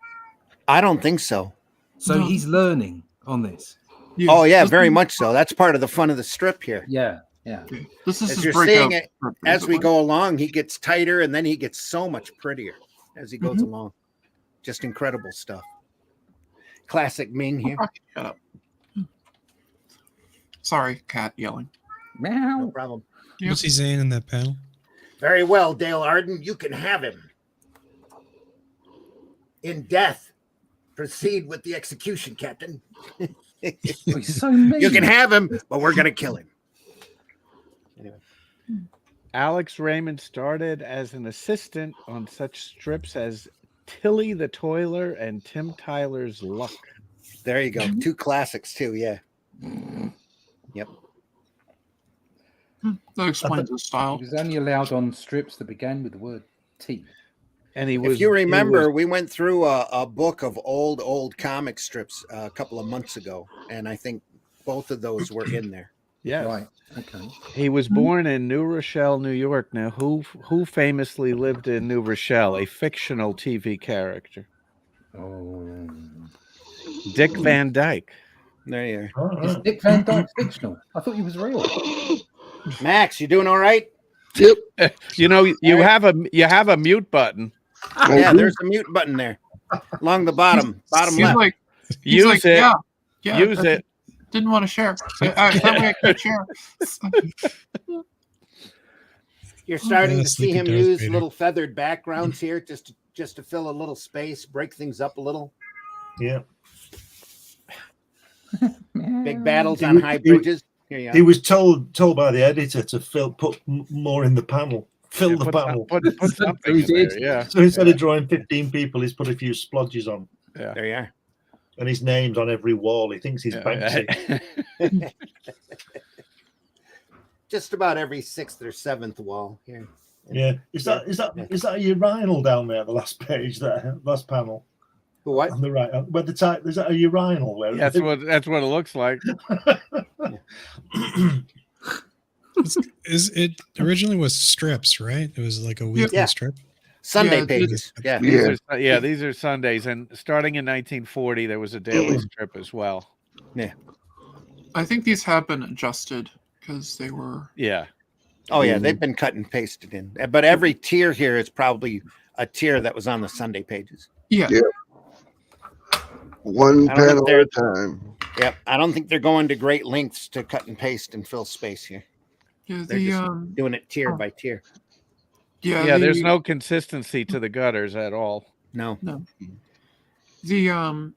I don't think so. So No. he's learning on this. Yeah. Oh, yeah, This very is- much so. That's part of the fun of the strip here. Yeah, yeah. This is As his you're breakout seeing it, script, as we basically. go along, he gets tighter and then he gets so much prettier as he goes along. Just incredible stuff. Classic Ming here. Shut up. Sorry, cat yelling. No Meow. problem. Yep. What's he saying in that panel? Very well, Dale Arden. You can have him. In death, proceed with the execution, Captain. Oh, he's so mean. You can have him, but we're going to kill him. Anyway. Alex Raymond started as an assistant on such strips as Tilly the Toiler and Tim Tyler's Luck. There you go. Two classics, too. Yeah. Yep. That explains his He style. was only allowed on strips that began with the word T. And he was. If you he remember, was- we went through a book of old comic strips a couple of months ago, and I think both of those were in there. yes. Right. Okay. He was born in New Rochelle, New York. Now, who famously lived in New Rochelle? A fictional TV character, Oh. Dick Van Dyke. There you Oh, Is right. Dick Van Dyke fictional? I thought he was real. are. Max, you doing all right? You know, you have a mute button. Yeah, there's a mute button there along the bottom He's left. like, he's Use like, it. Yeah, Use I it. Didn't want to share. That way I could share. You're starting Yeah, to see sleepy him Darth use Vader. little feathered backgrounds here just to fill a little space, break things up a little. Yeah. Big battles He on was- high he- bridges. Here you He are. was told by the editor to put more in the panel, fill the Put panel. something He in there, did. yeah. So instead of drawing 15 people, he's put a few splodges on, There you are. and his name's on every wall. He thinks he's Banksy. Just about every sixth or seventh wall here. Yeah, is that a urinal down there? The last page, that last panel Who what? on the right. Where the type is that a urinal? Where That's what it looks like. Is it originally was strips, right? It was like a weekly Yeah. strip. Sunday Yeah, pages. Yeah. Yeah. These are Sundays, and starting in 1940, there was a daily strip as well. I think these have been adjusted because they were. Yeah, Oh yeah, they've been cut and pasted in. But every tier here is probably a tier that was on the Sunday pages. Yeah. Yeah. One I don't think panel they're- at a time. Yep. I don't think they're going to great lengths to cut and paste and fill space here. Yeah. They're The just doing it tier by tier. yeah. There's no consistency to the gutters at all. No. the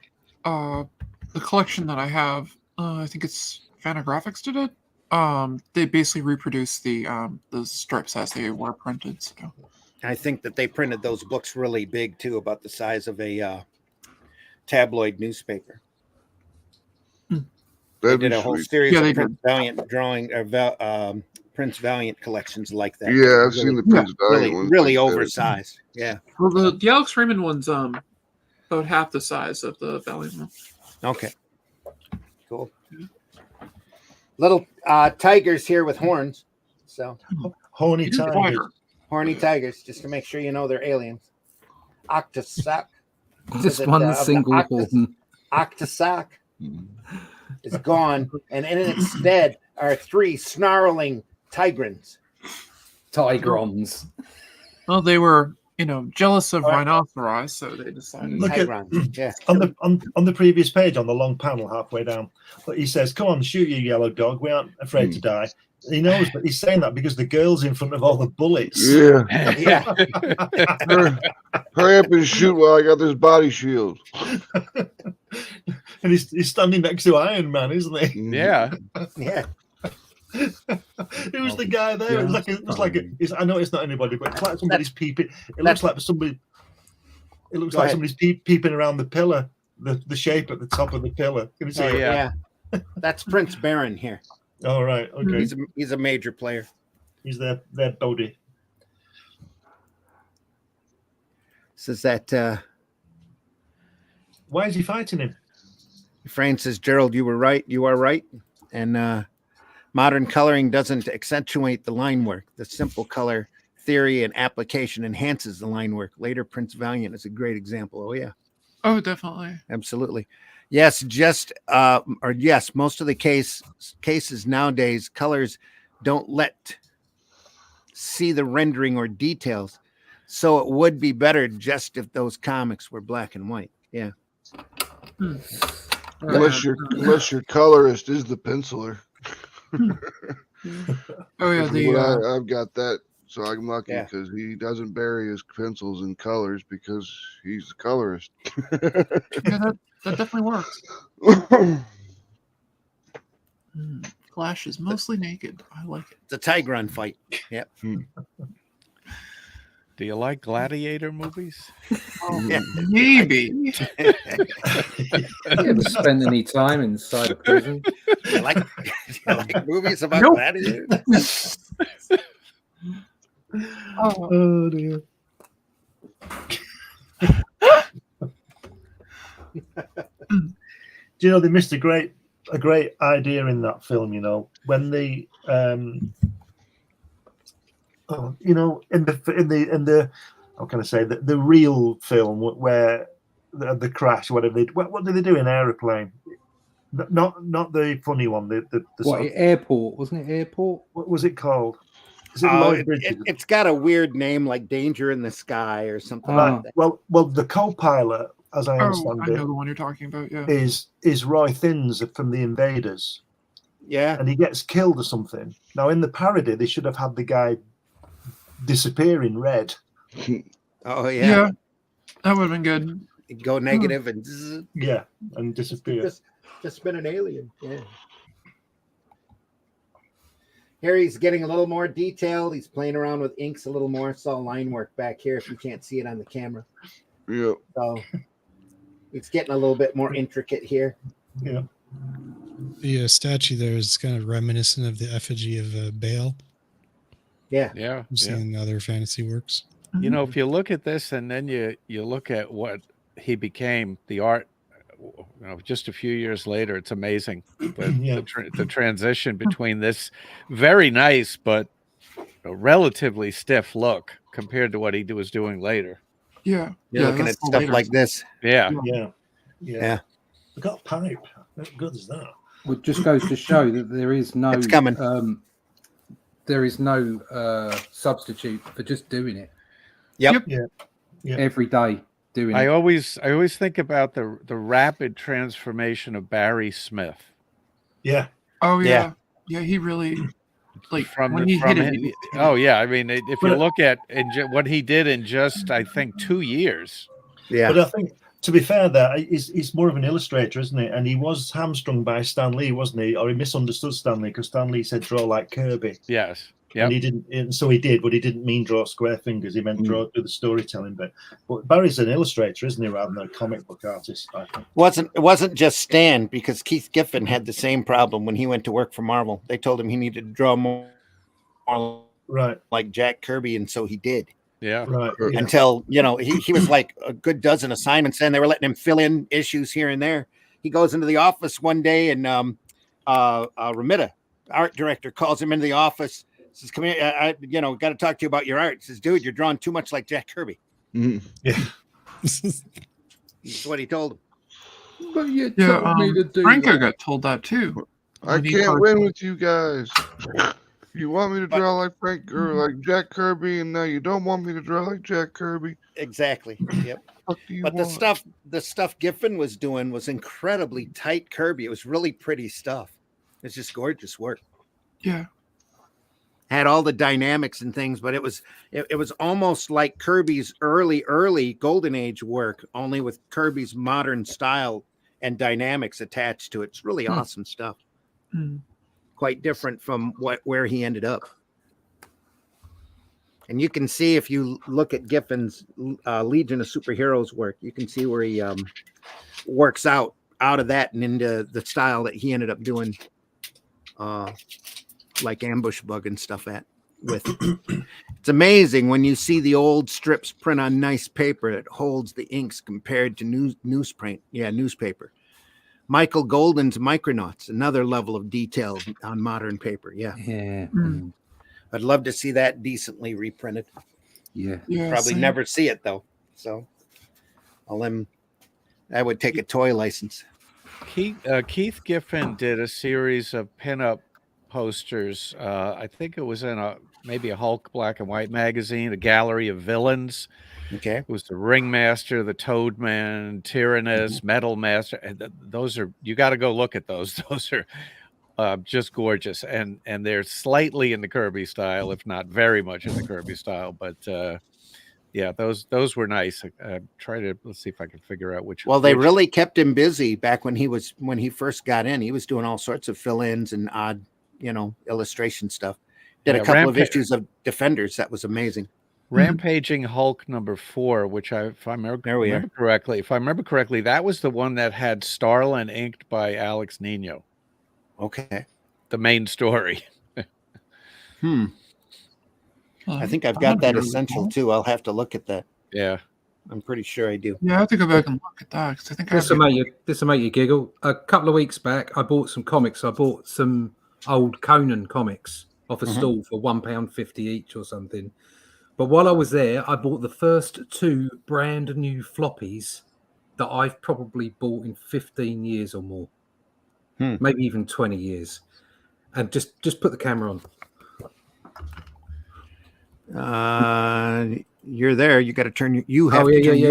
collection that I have. I think it's Fantagraphics did it. They basically reproduced the strips as they were printed. So. I think that they printed those books really big too, about the size of a tabloid newspaper. They That'd did be a whole sweet. series Yeah, they of Prince Valiant drawing or Prince Valiant collections like that. Yeah, I've seen the Prince Valiant really, ones. really like that. oversized. Yeah. Well, the Alex Raymond one's about half the size of the Valiant one. Okay. Cool. Little tigers here with horns. So Horny He's a tigers. tiger. horny tigers, just to make sure you know they're aliens. Octosac. Just it, one of the single octus- horn. Octosac is gone, and in its stead are 3 snarling tigrans. Tigrons. Well, they were, jealous of All right. rhinoceri, so they decided. Look at- Tigrons. Yeah. On the previous page, on the long panel halfway down, but he says, "Come on, shoot you, yellow dog. We aren't afraid to die." He knows, but he's saying that because the girl's in front of all the bullets. Yeah. Yeah. Hurry up and shoot while I got this body shield. And he's standing next to Iron Man, isn't he? Yeah, Yeah. Who's the guy there? I know it's not anybody, but it's like somebody's peeping. It looks like somebody. It looks like somebody's peeping around the pillar, the shape at the top of the pillar. Can you see it? Yeah. That's Prince Baron here. All right. Okay. He's a major player. He's their Bodhi. Says that. Why is he fighting him? Frank says, Gerald, you were right. You are right. And modern coloring doesn't accentuate the line work. The simple color theory and application enhances the line work. Later, Prince Valiant is a great example. Oh, yeah. Oh, definitely. Absolutely. Yes, most of the cases nowadays, colors don't let see the rendering or details. So it would be better just if those comics were black and white. Yeah. Unless your colorist is the penciler. Oh yeah, I've got that, so I'm lucky because he doesn't bury his pencils in colors because he's the colorist. Yeah, that definitely works. Flash is mostly naked. I like it. It's a Tigron fight. Yep. Do you like gladiator movies? Maybe. You ever spend any time inside a prison? You like movies about gladiators? Oh dear. Do you know they missed a great idea in that film? You know, when the in the how can I say the real film where the crash, whatever they what did they do in Aeroplane? Not the funny one. The Airport, wasn't it? Airport. What was it called? Is it it's got a weird name like Danger in the Sky or something like that. Well, the co-pilot, as I understand I know the one you're talking about. Yeah, is Roy Thins from The Invaders. Yeah, and he gets killed or something. Now in the parody, they should have had the guy disappear in red. Oh yeah, that would have been good. Go negative and and disappear. Just been an alien. Yeah. Here he's getting a little more detailed. He's playing around with inks a little more. It's all line work back here if you can't see it on the camera. Yeah. So it's getting a little bit more intricate here. Yeah. The statue there is kind of reminiscent of the effigy of Baal. Yeah. Yeah. I've seen other fantasy works. You know, if you look at this and then you look at what he became, the art, just a few years later, it's amazing. The transition between this very nice but relatively stiff look compared to what he was doing later. Yeah. You're looking at stuff like this. Yeah. I got a pipe. How good is that? It just goes to show that there is no it's coming. There is no substitute for just doing it. Yep. Yeah. Every day doing I it. always think about the rapid transformation of Barry Smith. Yeah. Oh yeah. Yeah, he really when he hit it. Oh yeah, I mean, if you look at what he did in just I think 2 years. Yeah. But I think to be fair, there he's more of an illustrator, isn't he? And he was hamstrung by Stan Lee, wasn't he? Or he misunderstood Stan Lee because Stan Lee said draw like Kirby. Yes. Yeah, and he didn't, and so he did, but he didn't mean draw square fingers. He meant do the storytelling bit. But Barry's an illustrator, isn't he, rather than a comic book artist? I think. It wasn't just Stan, because Keith Giffen had the same problem when he went to work for Marvel. They told him he needed to draw more like Jack Kirby, and so he did. Yeah, right. Yeah. Until he was like a good dozen assignments, and they were letting him fill in issues here and there. He goes into the office one day, and Ramita, art director, calls him into the office. Says, "Come here, I got to talk to you about your art." Says, "Dude, you're drawing too much like Jack Kirby." Yeah, that's what he told him. But you told me to do Franco that. got told that too. I can't win with you guys. You want me to draw like Frank or like Jack Kirby, and now you don't want me to draw like Jack Kirby. Exactly. Yep. But the stuff Giffen was doing was incredibly tight Kirby. It was really pretty stuff. It's just gorgeous work. Yeah. Had all the dynamics and things, but it was almost like Kirby's early Golden Age work, only with Kirby's modern style and dynamics attached to it. It's really awesome stuff. Mm. quite different from where he ended up. And you can see if you look at Giffen's Legion of Superheroes work, you can see where he works out of that and into the style that he ended up doing, like Ambush Bug and stuff with. It's amazing when you see the old strips print on nice paper. It holds the inks compared to newsprint. Yeah, newspaper. Michael Golden's Micronauts, another level of detail on modern paper. Yeah. Yeah. I'd love to see that decently reprinted. Yeah. Probably never see it though. So I would take a toy license. Keith Giffen did a series of pinup posters. I think it was in maybe a Hulk black and white magazine, a gallery of villains. Okay. It was the Ringmaster, the Toadman, Tyrannus, Metal Master. And those are, you got to go look at those. Those are just gorgeous, and they're slightly in the Kirby style, if not very much in the Kirby style. But yeah, those were nice. Let's see if I can figure out which. Well, they really kept him busy back when he first got in. He was doing all sorts of fill-ins and odd, illustration stuff. Did a couple of issues of Defenders. That was amazing. Rampaging Hulk #4, which if I remember correctly, that was the one that had Starlin inked by Alex Nino. Okay. The main story. I think I've got that essential too. I'll have to look at that. Yeah. I'm pretty sure I do. Yeah, I have to go back and look at that because I think this will make you giggle. A couple of weeks back, I bought some comics. I bought some old Conan comics off a stall for £1.50 each or something. But while I was there, I bought the first 2 brand new floppies that I've probably bought in 15 years or more. Maybe even 20 years. And just put the camera on. You're there. You got to turn your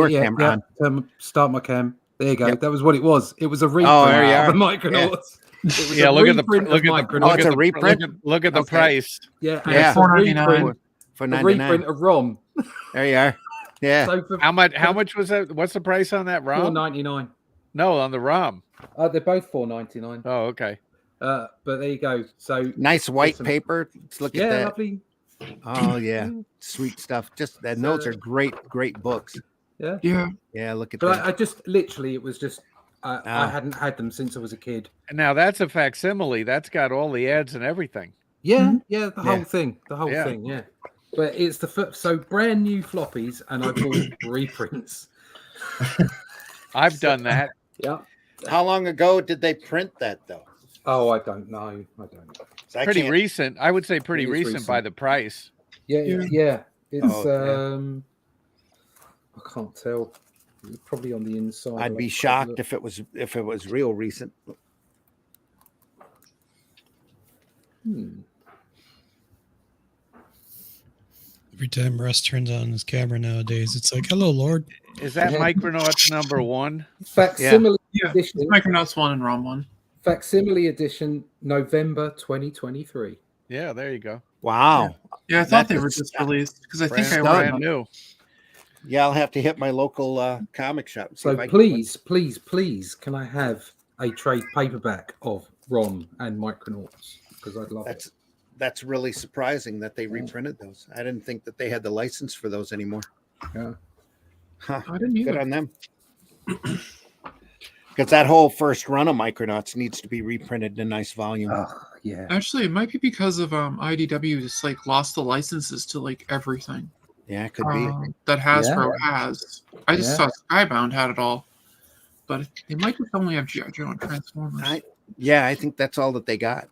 camera on. Start my cam. There you go. Yep. That was what it was. It was a reprint of the Micronauts. Yeah, look at the reprint. Look at the price. Yeah, $4.99 for a reprint of ROM. There you are. Yeah. So how much was that? What's the price on that ROM? $4.99. No, on the ROM. They're both $4.99. Oh, okay. But there you go. So nice white paper. Let's look at that. Lovely. Oh yeah, sweet stuff. Just that. Those are great books. Yeah. Look at that. But I just literally, it was just I hadn't had them since I was a kid. Now that's a facsimile. That's got all the ads and everything. Yeah, the whole thing. The whole thing. Yeah. But it's so brand new floppies, and I bought reprints. I've done that. Yeah. How long ago did they print that though? Oh, I don't know. Pretty recent. I would say pretty recent by the price. Yeah. It's I can't tell. It's probably on the inside. I'd be shocked if it was real recent. Every time Russ turns on his camera nowadays, it's like, "Hello, Lord." Is that Micronauts #1? Facsimile edition. Micronauts 1 and ROM 1. Facsimile edition, November 2023. Yeah, there you go. Wow. Yeah, I thought they were just released because I think I brand new. Yeah, I'll have to hit my local comic shop. So please, can I have a trade paperback of ROM and Micronauts? Because I'd love it. That's really surprising that they reprinted those. I didn't think that they had the license for those anymore. Yeah. Huh. I didn't either. Good on them. Because that whole first run of Micronauts needs to be reprinted in a nice volume. Yeah. Actually, it might be because of IDW just lost the licenses to everything. Yeah, it could be. That Hasbro has. I just thought Skybound had it all. But they might just only have G.I. Joe and Transformers. I think that's all that they got.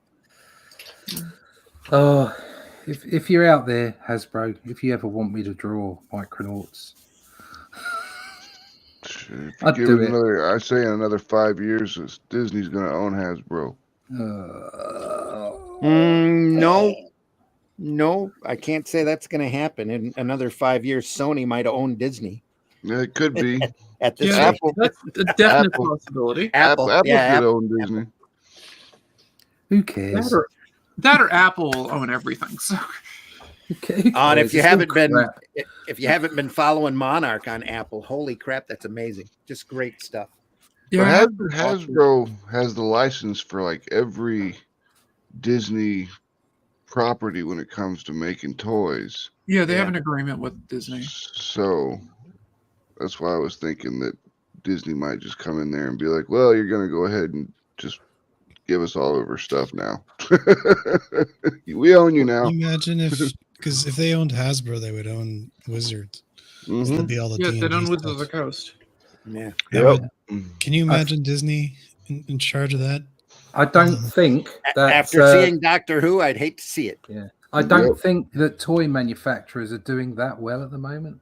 If you're out there, Hasbro, if you ever want me to draw Micronauts, I'd do it. I say in another 5 years, Disney's going to own Hasbro. No, I can't say that's going to happen. In another 5 years, Sony might own Disney. Yeah, it could be. At this Apple, that's a definite possibility. Apple could own Disney. Who cares? That or Apple will own everything. So. Okay. And if you haven't been following Monarch on Apple, holy crap, that's amazing. Just great stuff. Yeah, but Hasbro has the license for every Disney property when it comes to making toys. Yeah, they have an agreement with Disney. So that's why I was thinking that Disney might just come in there and be like, well, you're going to go ahead and just give us all of our stuff now. We own you now. Can you imagine because if they owned Hasbro, they would own Wizards. Mhm. That'd be all the Yeah, D&D they don't Wizards stuff. of the Coast. Yeah. Can you imagine Disney in charge of that? I don't think that After seeing Doctor Who, I'd hate to see it. Yeah, I don't think that toy manufacturers are doing that well at the moment.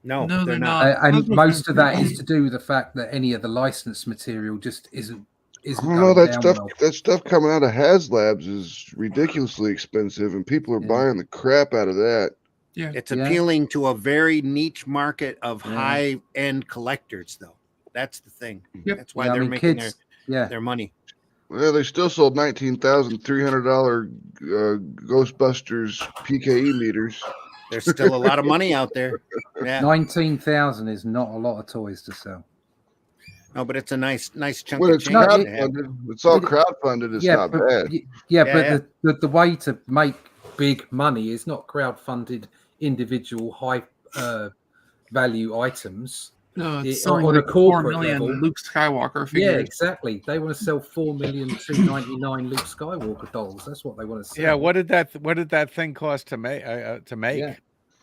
No, No, they're they're not. not. And most of that is to do with the fact that any of the licensed material just isn't I don't going know, that down stuff. well. That stuff coming out of HasLabs is ridiculously expensive, and people are buying the crap out of that. Yeah, It's appealing to a very niche market of high-end collectors, though. That's the thing. Yep. That's why they're making their money. Well, they still sold $19,300 Ghostbusters PKE meters. There's still a lot of money out there. Yeah. 19,000 is not a lot of toys to sell. No, but it's a nice chunk When of it's change. to have. crowdfunded, it's all crowdfunded. It's not bad. But the way to make big money is not crowdfunded individual high value items. No, it's It- selling on a like 4 corporate million level. Luke Skywalker Yeah, figures. exactly. They want to sell 4,299 Luke Skywalker dolls. That's what they want to sell. Yeah, what did that thing cost to make? Yeah.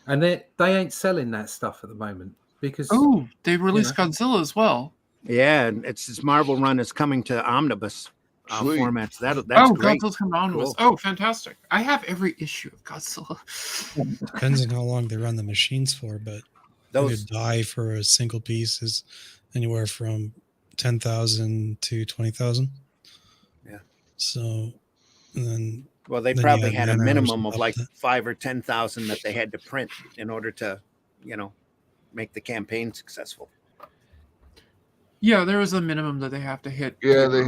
And they ain't selling that stuff at the moment because Oh, they released Godzilla as well. Yeah, and it's this Marvel run is coming to omnibus formats. That's great. Godzilla's coming on Cool. Oh, fantastic! I have every issue of Godzilla. Depends on how long they run the machines for, but those die for a single piece is anywhere from 10,000 to 20,000. Yeah. So, and then they then probably you had a have minimum man-hours of like up 5,000 or 10,000 that they had to print in order to, make the campaign successful. Yeah, there is a minimum that they have to hit. Yeah, they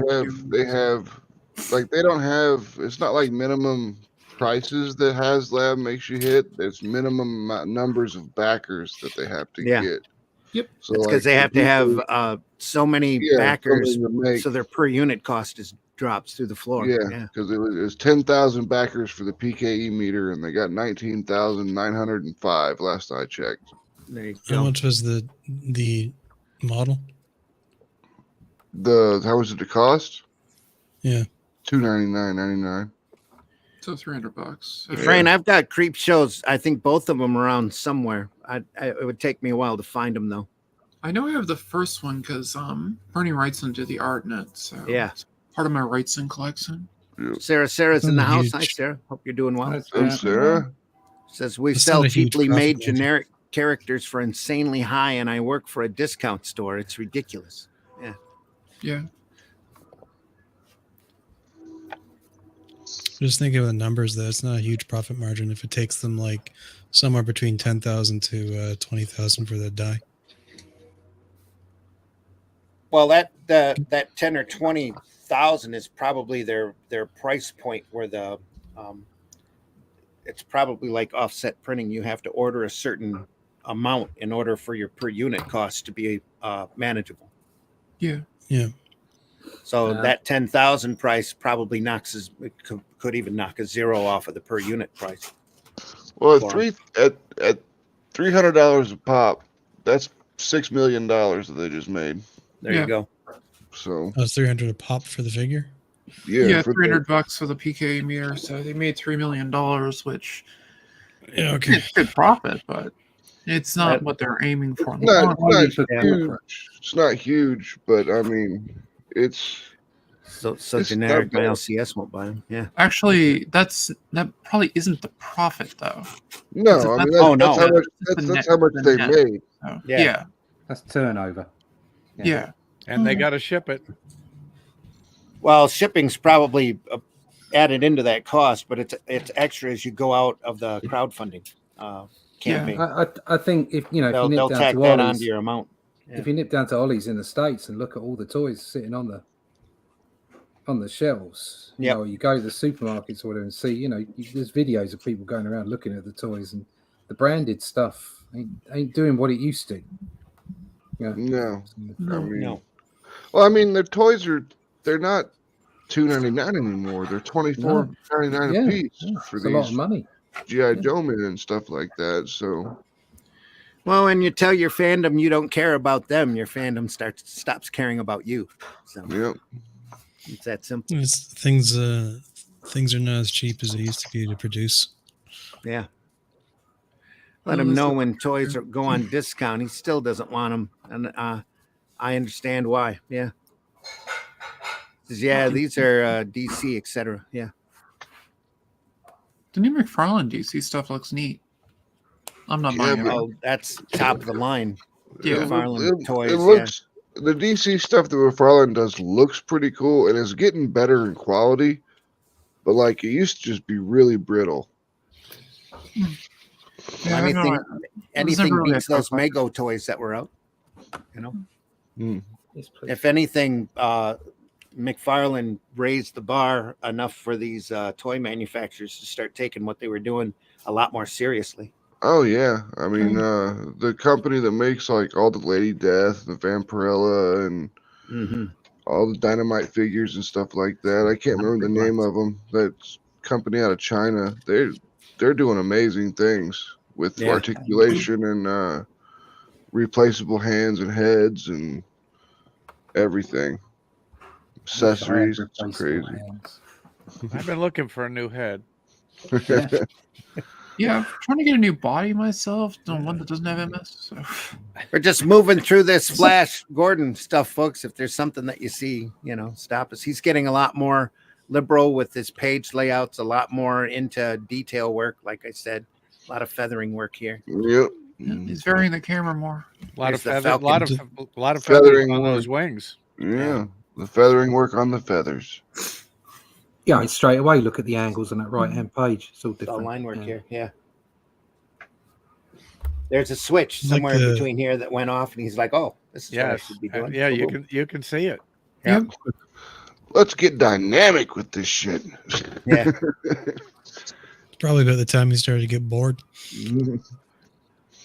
have, like, they don't have, it's not like minimum prices that HasLab makes you hit. It's minimum numbers of backers that they have to get. Yep. So So it's because like, they have to have so many backers, something to make. so their per unit cost drops through the floor. Yeah, because it was 10,000 backers for the PKE meter, and they got 19,905 last I checked. There you How go. much was the model? How was it to cost? Yeah. $299.99. So $300. Fran, I've got creep shows. I think both of them around somewhere. It would take me a while to find them though. I know I have the first one because Bernie Wrightson did the art in it. So Yeah. it's part of my Wrightson collection. Sarah's in the house. Huge. Hi, Sarah. Hope you're doing well. Sarah. Says we That's sell not a huge cheaply profit made margin. generic characters for insanely high, and I work for a discount store. It's ridiculous. Yeah. Just think of the numbers though. It's not a huge profit margin if it takes them like somewhere between 10,000 to 20,000 for the die. Well, that 10 or 20,000 is probably their price point where the it's probably like offset printing. You have to order a certain amount in order for your per unit cost to be manageable. Yeah. Yeah. So that 10,000 price probably could even knock a zero off of the per unit price. Well, at $300 a pop, that's $6 million that they just made. There you go. So That was 300 a pop for the figure. Yeah, for $300 for the PK meter. So they made $3 million, which Yeah, okay. it's good profit, but it's not what they're aiming for. in the Not, long run. not huge. It's not huge, but I mean, it's So It's generic. not My bad. LCS won't buy them. Yeah. Actually, that probably isn't the profit though. no. I mean, that's how much. That's how much the they net. made. So, Yeah. yeah. that's turnover. Yeah. And they got to ship it. Well, shipping's probably added into that cost, but it's extra as you go out of the crowdfunding campaign. I think if you They'll nip down tack to that Ollie's, onto your amount. Yeah. if you nip down to Ollie's in the States and look at all the toys sitting on the shelves, Yep. you go to the supermarkets or whatever and see, there's videos of people going around looking at the toys, and the branded stuff ain't doing what it used to. Yeah. No. I mean, No. well, I mean, their toys they're not $2.99 anymore. They're $24.99 Yeah, a piece yeah, for it's a lot of these money. GI Joe men and stuff like that. So, Well, when you tell your fandom you don't care about them, your fandom stops caring about you. So yep. it's that simple. It's, things are not as cheap as they used to be to produce. Yeah. Let him know when toys go on discount. He still doesn't want them, and I understand why. Yeah. Says, yeah, these are DC, etc. Yeah. The new McFarlane DC stuff looks neat. I'm not Yeah, buying but- it. Oh, that's top of the line. Yeah. McFarlane toys. It looks the DC stuff that McFarlane does looks pretty cool and is getting better in quality, but like it used to just be really brittle. Yeah. Yeah, I know. Anything, was anything never really beats a those fan. Mego toys that were out. You know, Yes, please. if anything, McFarlane raised the bar enough for these toy manufacturers to start taking what they were doing a lot more seriously. Oh yeah, I mean the company that makes like all the Lady Death, the Vampirella, and Mm-hmm. all the Dynamite figures and stuff like that. I can't remember the name of them. That's company out of China. They're doing amazing things with Yeah. articulation and replaceable hands and heads and everything. Accessories. It's crazy. I've been looking for a new head. Yeah. Yeah, I'm trying to get a new body myself. The one that doesn't have MS. So. We're just moving through this Flash Gordon stuff, folks. If there's something that you see, stop us. He's getting a lot more liberal with his page layouts, a lot more into detail work. Like I said, a lot of feathering work here. Yep. Yeah, he's varying the camera more. A lot There's of the feather, Falcon. a lot of Feathering feathers on work. those wings. Yeah. The feathering work on the feathers. Yeah, straight away look at the angles on that right hand page. It's all The different. line work Yeah. here, yeah. There's a switch Like somewhere the- between here that went off, and he's like, "Oh, this is what I Yes. should be doing." Yeah, you Boom, can see it. Yeah. Let's get dynamic with this shit. Yeah. Probably about the time he started to get bored.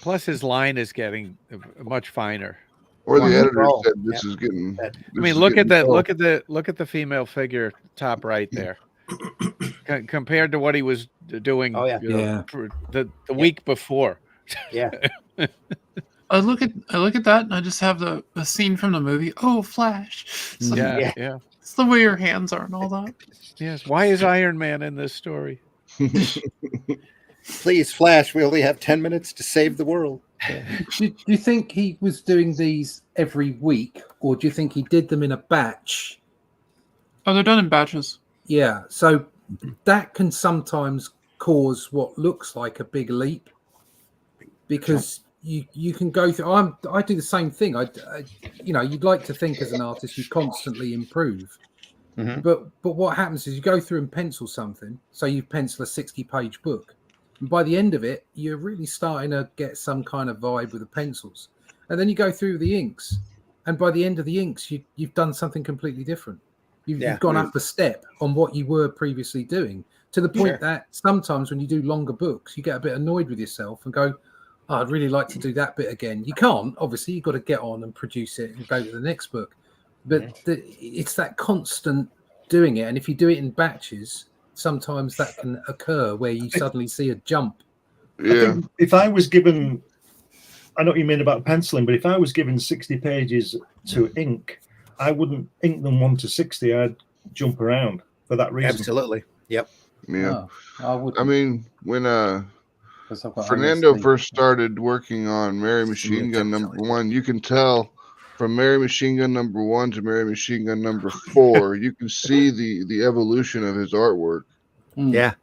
Plus, his line is getting much finer. Or the One editor roll. said this is getting. That- I mean, look at the female figure top right there. Compared to what he was doing. Oh, yeah. Yeah. For the week before. Yeah. I look at that and I just have the scene from the movie. Oh, Flash! It's, like, Yeah. it's the way your hands are and all that. Yes. Why is Iron Man in this story? Please, Flash. We only have 10 minutes to save the world. Do you think he was doing these every week, or do you think he did them in a batch? Oh, they're done in batches. Yeah, so that can sometimes cause what looks like a big leap, because you can go through. I do the same thing. I you'd like to think as an artist you constantly improve, but what happens is you go through and pencil something. So you pencil a 60-page book. And by the end of it, you're really starting to get some kind of vibe with the pencils. And then you go through the inks. And by the end of the inks, you've done something completely different. You've gone up a step on what you were previously doing, to the point that sometimes when you do longer books, you get a bit annoyed with yourself and go, oh, I'd really like to do that bit again. You can't. Obviously, you've got to get on and produce it and go to the next book. But it's that constant doing it. And if you do it in batches, sometimes that can occur where you suddenly see a jump. Yeah. I think if I was given, I know what you mean about penciling, but if I was given 60 pages to ink, I wouldn't ink them 1 to 60. I'd jump around for that reason. Absolutely. Yep. Yeah. I would. I mean, when Fernando first started working on Mary Machine Gun #1, you can tell from Mary Machine Gun #1 to Mary Machine Gun #4, you can see the evolution of his artwork. Yeah.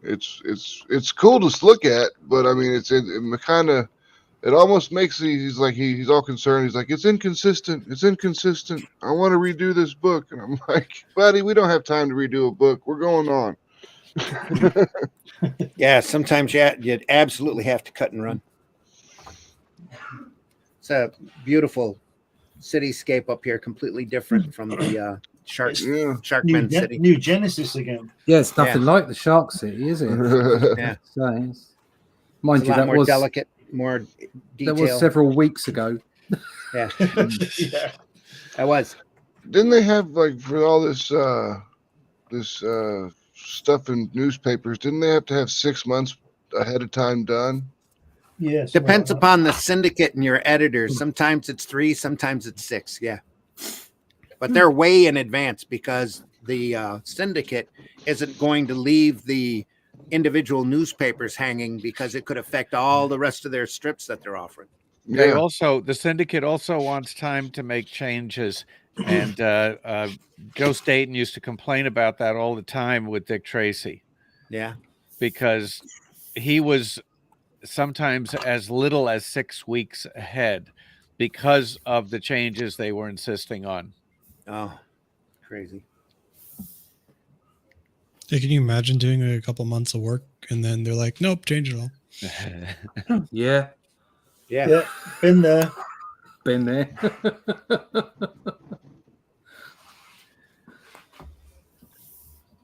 It's cool to look at, but I mean, it almost makes he's all concerned. He's like, it's inconsistent. I want to redo this book, and I'm like, buddy, we don't have time to redo a book. We're going on. Yeah, sometimes you'd absolutely have to cut and run. It's a beautiful cityscape up here, completely different from the Sharkman City. New Genesis again. Yeah, it's nothing like the Shark City, is it? Yeah. So, mind It's you, a lot that more was delicate, more detail. that was several weeks ago. Yeah, Yeah. that was. didn't they have like for all this stuff in newspapers? Didn't they have to have 6 months ahead of time done? Yes. Depends upon the syndicate and your editor. Sometimes it's 3, sometimes it's 6. Yeah. But they're way in advance because the syndicate isn't going to leave the individual newspapers hanging because it could affect all the rest of their strips that they're offering. They Yeah. also, the syndicate also wants time to make changes. And Joe Staten used to complain about that all the time with Dick Tracy. Yeah. Because he was sometimes as little as 6 weeks ahead because of the changes they were insisting on. Oh, crazy. Yeah, can you imagine doing a couple months of work and then they're like, nope, change it all. Yeah, Yeah, been there. been there.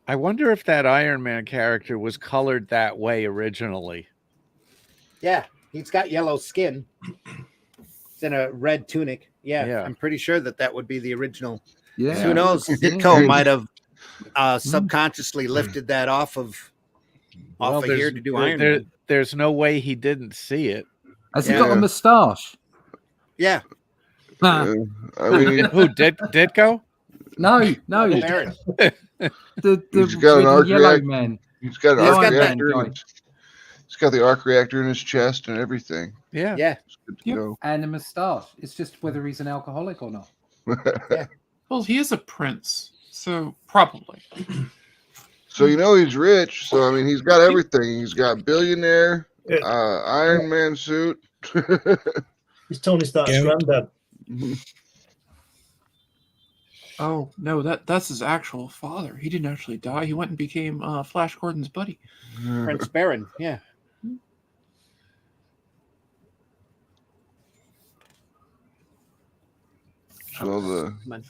I wonder if that Iron Man character was colored that way originally. Yeah, he's got yellow skin. It's in a red tunic. Yeah. I'm pretty sure that would be the original. Yeah. Who knows? Ditko might have subconsciously lifted that off of here to do Iron Man. There's no way he didn't see it. Has he got a moustache? Yeah. I mean, Who Ditko? No. Baron. He's got an arc yellow reactor. man. He's got an He's arc got that reactor. guy. He's got the arc reactor in his chest and everything. Yeah. Yeah. It's good to know. And a moustache. It's just whether he's an alcoholic or not. Well, he is a prince, so probably. So he's rich. So I mean, he's got everything. He's got billionaire, Iron Man suit. He's Tony Stark's granddad. Oh no, that's his actual father. He didn't actually die. He went and became Flash Gordon's buddy. Prince Baron. Yeah. So the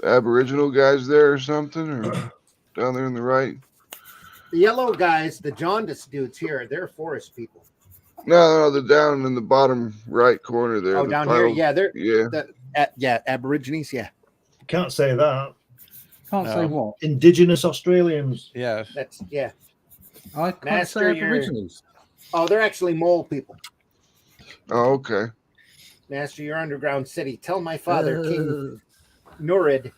Aboriginal guys there or something, or down there in the right? The yellow guys, the jaundice dudes here, they're forest people. No, they're down in the bottom right corner there. Oh, the down final- here. Yeah, they're Yeah. Aborigines. Yeah, Can't say that. Can't say what. Indigenous Australians. Yeah. that's I can't Master, say you're- Aborigines. Oh, they're actually mole people. Oh, okay. Master, your underground city. Tell my father, King Nurid,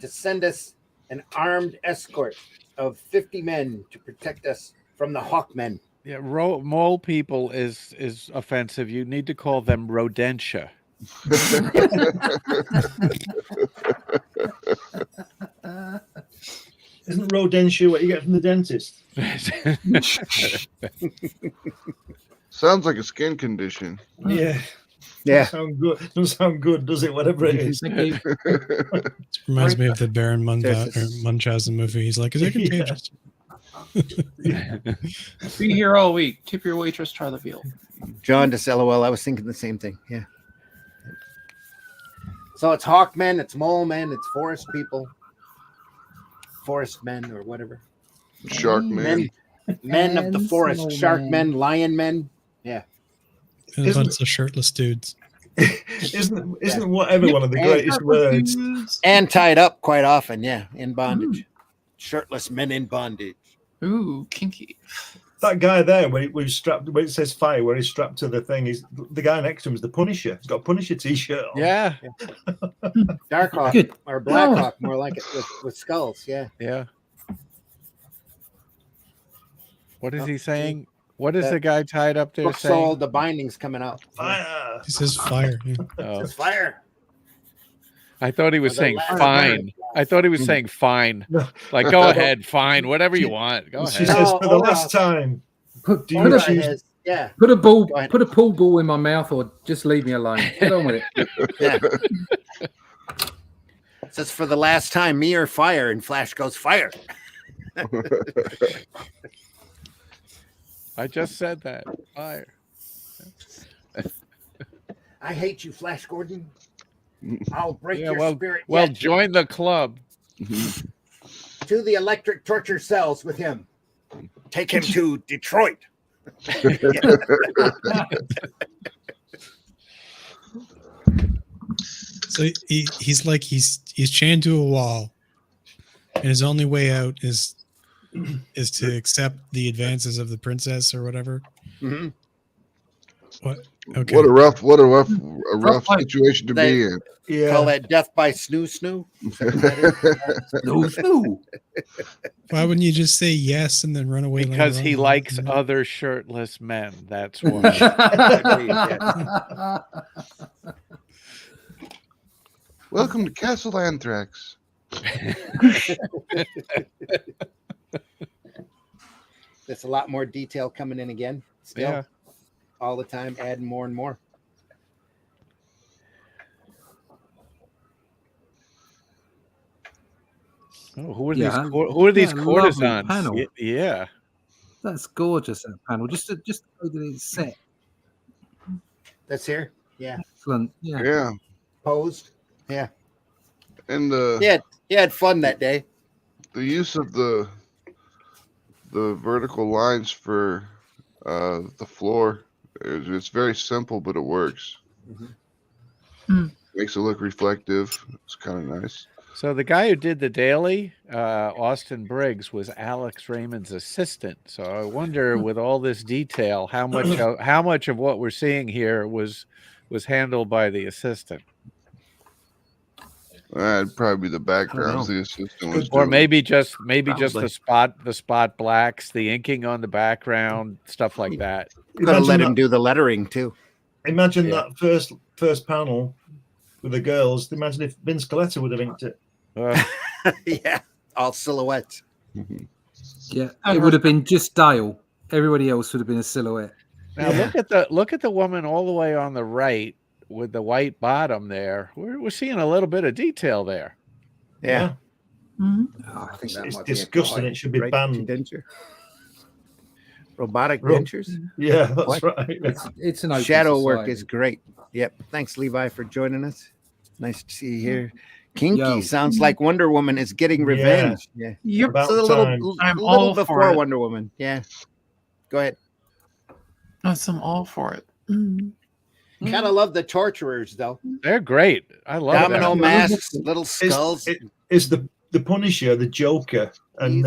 to send us an armed escort of 50 men to protect us from the Hawkmen. Yeah, mole people is offensive. You need to call them rodentia. Isn't rodentia what you get from the dentist? Sounds like a skin condition. Yeah. Yeah. Doesn't sound good, does it? Whatever it is. It reminds me of the Baron Munchausen movie. He's like, is it contagious? Be here all week. Tip your waitress, try the veal. Jaundice, LOL. I was thinking the same thing. Yeah. So it's Hawkmen, it's mole men, it's forest people, forest men or whatever. Shark man. Men of the And forest, small shark men. men, lion men. Yeah. And a bunch of shirtless dudes. Isn't whatever one of the greatest words? And tied up quite often, yeah, in bondage. Shirtless men in bondage. Ooh, kinky. That guy there, when he's strapped, when it says fire, where he's strapped to the thing, is the guy next to him is the Punisher. He's got a Punisher t-shirt on. Yeah. Dark Hawk Good. or Black Hawk, more like it, with skulls. Yeah. Yeah. What is he saying? What is the guy tied up there Book saying? sold, the binding's coming out. Fire. He says fire. Yeah. Oh, It's fire. I thought he was the saying last fine. word. I thought he was saying fine. Like, go ahead, fine, whatever you want. Go She ahead. says, No, for the hold last time, Put, do put, you a, choose? Yeah. put a ball, Go ahead. put a pool ball in my mouth, or just leave me alone. Get on with it. Yeah. It says for the last time, me or fire, and Flash goes fire. I just said that. Fire. I hate you, Flash Gordon. I'll break Yeah, your spirit. well, yet. join the club. To the electric torture cells with him. Take him to Detroit. So he's chained to a wall, and his only way out is to accept the advances of the princess or whatever. Mm-hmm. What? Okay. What a rough Rough situation to be in. Yeah. Call that death by snoo. No. Why wouldn't you just say yes and then run away? Because later he on? likes other shirtless men. That's why. Welcome to Castle Anthrax. There's a lot more detail coming in again. Still, Yeah. all the time, adding more and more. Oh, who are Yeah, who are these yeah, lovely courtesans? panel. Yeah. That's gorgeous, that panel. Just the way that it's set. That's here. Yeah, Excellent. Yeah. Yeah. posed. Yeah, And he had fun that day. the use of the vertical lines for the floor, it's very simple, but it works. Makes it look reflective. It's kind of nice. So the guy who did the daily, Austin Briggs, was Alex Raymond's assistant. So I wonder, with all this detail, how much of what we're seeing here was handled by the assistant, That'd probably be the backgrounds the assistant was or doing. maybe just Probably. the spot blacks, the inking on the background, stuff like that. Could have let him do the lettering too. Imagine that first panel with the girls. Imagine if Vince Coletta would have inked it. Yeah, all silhouettes. Yeah, it would have been just Dale. Everybody else would have been a silhouette. Now look at the woman all the way on the right with the white bottom there. We're seeing a little bit of detail there. Yeah. Oh, I think that It's might be a disgusting. guy. It should be Right banned. denture. Robotic dentures. Yeah, that's What? right. It's an open Shadow work society. is great. Yep. Thanks, Levi, for joining us. Nice to see you here. Kinky Yo. sounds like Wonder Woman is getting revenge. Yeah. Yep. About It's a time. I'm little all for before it. Wonder Woman. Yeah. Go ahead. Yes, I'm all for it. Kind of love the torturers though. They're great. I love Domino that. masks, little skulls. Is the Punisher, the Joker, and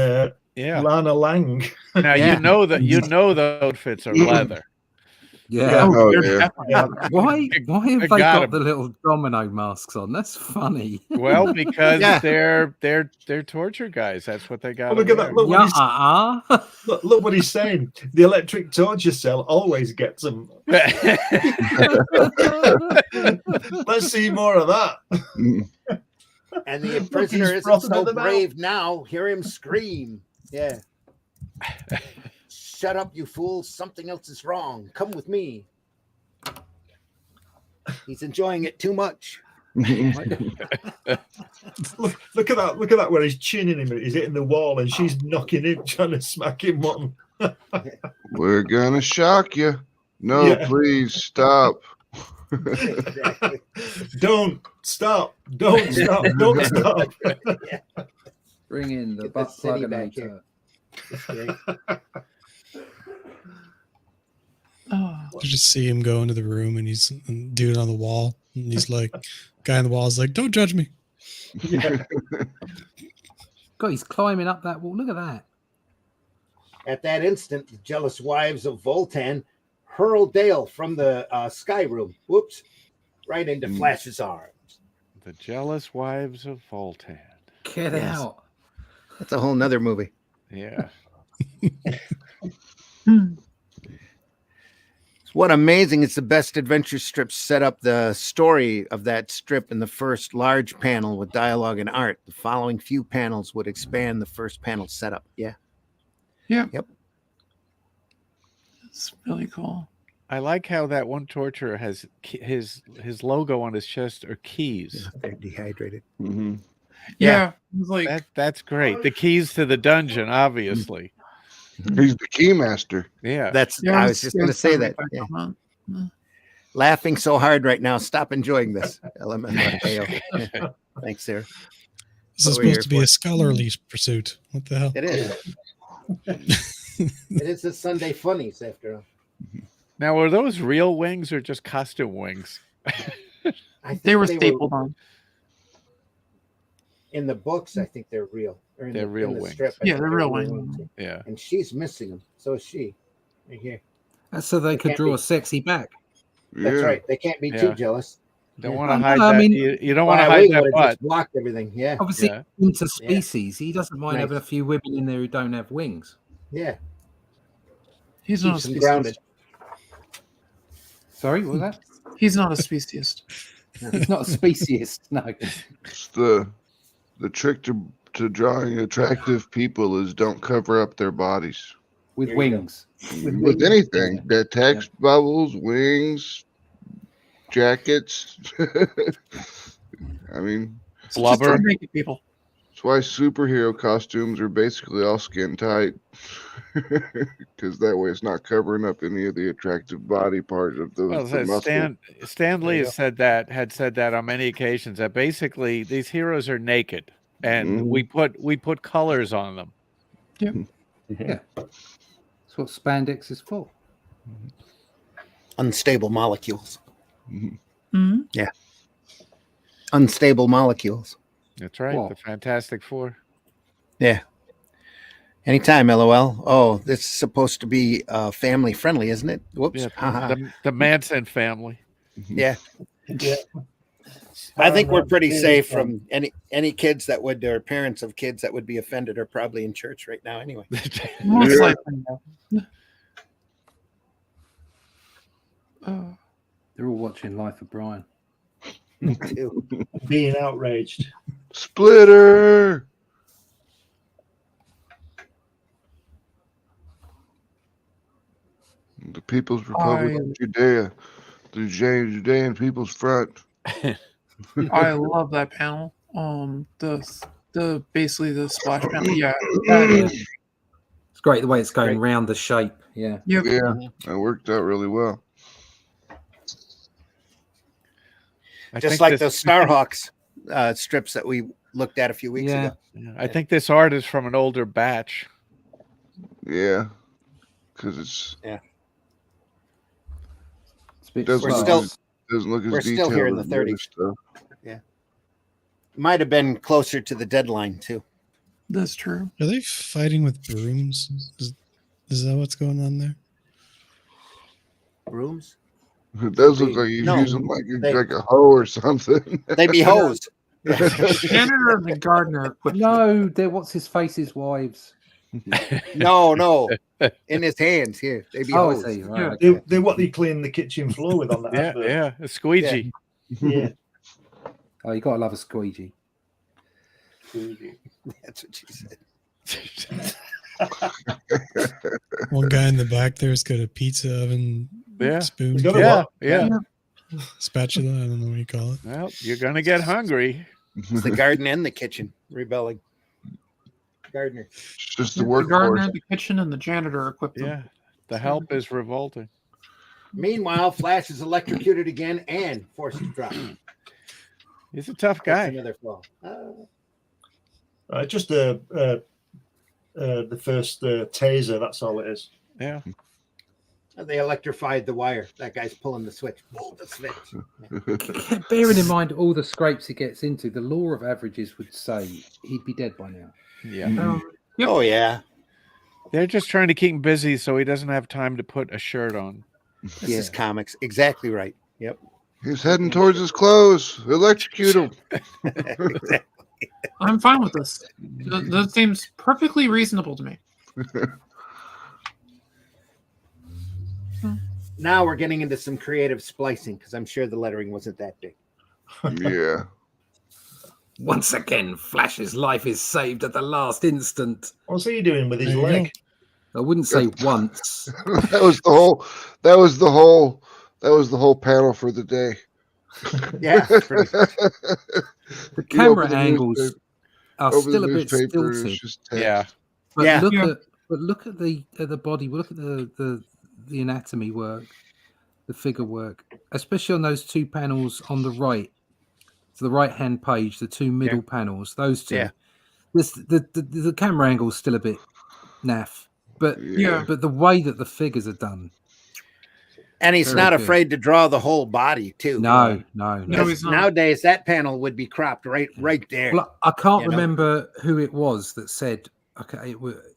Yeah. Lana Lang. Now Yeah. you know the outfits are leather. Yeah. Oh, they're yeah. definitely- Why have they got got 'em. the little domino masks on? That's funny. Well, because Yeah. they're torture guys. That's what they got. Oh, look at that! Look what, he's, look what he's saying. The electric torture cell always gets them. Let's see more of that. And the Look, prisoner he's isn't frothing so at the mouth. brave now. Hear him scream. Yeah. Shut up, you fools. Something else is wrong. Come with me. He's enjoying it too much. Look at that! Look at that! Where he's chinning him, he's hitting the wall, and she's knocking him, trying to smack him one. We're gonna shock you. No, Yeah. please stop. Exactly. Don't stop! Don't stop! Don't stop! Bring in the Get butt the city plug back here. You just see him go into the room and he's dude on the wall. And he's like, guy on the wall is like, don't judge me. Yeah. God, he's climbing up that wall. Look at that. At that instant, the jealous wives of Voltan hurl Dale from the sky room. Whoops. Right into Flash's arms. The jealous wives of Voltan. Get Yes. out. That's a whole nother movie. Yeah. What amazing. It's the best adventure strip set up the story of that strip in the first large panel with dialogue and art. The following few panels would expand the first panel setup. Yeah. Yeah. Yep. It's really cool. I like how that one torturer has his logo on his chest are keys. They're dehydrated. Mhm. Yeah. It's like That's great. The keys to the dungeon, obviously. He's the key master. Yeah. That's yeah, I was just going to say that. Yeah. Laughing so hard right now. Stop enjoying this. LMFAO. Thanks, Sarah. This is What we're supposed to be here a scholarly pursuit. What the hell? It is. It is the Sunday Funnies after all. Now, are those real wings or just costume wings? I think They were stapled on. in the books. I think they're real. Or in They're the, real in the wings. strip, I Yeah, think they're real wings. Yeah. And she's missing them. So is she. Right here. That's so they They could can't draw be- a sexy back. That's Yeah. right. They can't be Yeah. too jealous. Don't Yeah. want to Oh, hide no, I that. mean- You don't want to Why, hide we that would've butt. just blocked everything. Yeah. Obviously, Yeah. interspecies. He doesn't mind Nice. having a few women in there who don't have wings. Yeah. He's not a Keeps them speciesist. grounded. Sorry, what was that? He's not a speciesist. He's not a speciesist. No. It's the trick to drawing attractive people is don't cover up their bodies With There you go. wings. with anything. That text bubbles, wings, jackets. I mean, Just Blubber. for naked people. that's why superhero costumes are basically all skin tight, because that way it's not covering up any of the attractive body part of the, Well, the muscle. Stan Lee you has said that on many occasions, that basically these heroes are naked and we put colors on them. That's what spandex is for. Unstable molecules. Mm-hmm. Unstable molecules. That's right. Well- The Fantastic Four. Yeah. Anytime, LOL. Oh, this is supposed to be family friendly, isn't it? Whoops. Yeah, Haha. the Manson family. Yeah. Yeah. I think we're pretty Yeah, safe yeah. from any kids that would, or parents of kids that would be offended are probably in church right now anyway. Most Yeah. likely. They're all watching Life of Brian. Me too. Being outraged. Splitter. The People's Republic of Judea, the Judean People's Front. I love that panel. The basically the splash panel. Yeah. That is, It's great the way it's going Great. round the shape. Yeah. yep. Yeah, that worked out really well. I Just think like this- those Starhawks strips that we looked at a few weeks Yeah. ago. Yeah, I think this art is from an older batch. Yeah, because it's It's a bit doesn't We're look slow. still- doesn't look as we're still detailed here in the as other 30s. stuff. Might have been closer to the deadline too. That's true. Are they fighting with brooms? Is that what's going on there? Rooms? It does look like he's No, using they- like a hoe or something. They be hosed. Janitor and the gardener equipped. No, they're what's his face's wives. No. In his hands here. They be Oh, I hosed. see. Right, Yeah. okay. They what they clean the kitchen floor with on that. Yeah, advert. yeah, a squeegee. Yeah. Oh, you gotta love a squeegee. That's what she said. One guy in the back there's got a pizza oven Yeah. spoon, He's got a Yeah, what? yeah. spatula. I don't know what you call it. Well, you're gonna get hungry. It's the garden and the kitchen rebelling. Gardener. It's just the The workforce. gardener, the kitchen, and the janitor equipped them. Yeah, the help is revolting. Meanwhile, Flash is electrocuted again and forced to drop. He's a tough That's guy. another fall. Just the first taser. That's all it is. Yeah, They electrified the wire. That guy's pulling the switch. Pull the switch. Bearing in mind all the scrapes he gets into, the law of averages would say he'd be dead by now. yeah. Yep. Oh yeah. They're just trying to keep him busy so he doesn't have time to put a shirt on. This is comics. Exactly right. Yep. He's heading towards his clothes. Electrocute him. I'm fine with this. That seems perfectly reasonable to me. Now we're getting into some creative splicing because I'm sure the lettering wasn't that big. Yeah. Once again, Flash's life is saved at the last instant. What's he doing with his There you leg? I wouldn't say once. That was the whole panel for the day. Yeah. pretty much. The camera open the angles newspaper- are Over still the a bit newspaper, stilted. it's just text. Yeah, But Yeah. look Yeah. at the body. Look at the anatomy work, the figure work, especially on those two panels on the right, to the right hand page, the two middle panels. Those two. Yeah. The camera angle is still a bit naff, but Yeah. but the way that the figures are done. And he's Very not good. afraid to draw the whole body too. No. No, he's not. Nowadays that panel would be cropped right there. Well, I can't You know? remember who it was that said. Okay,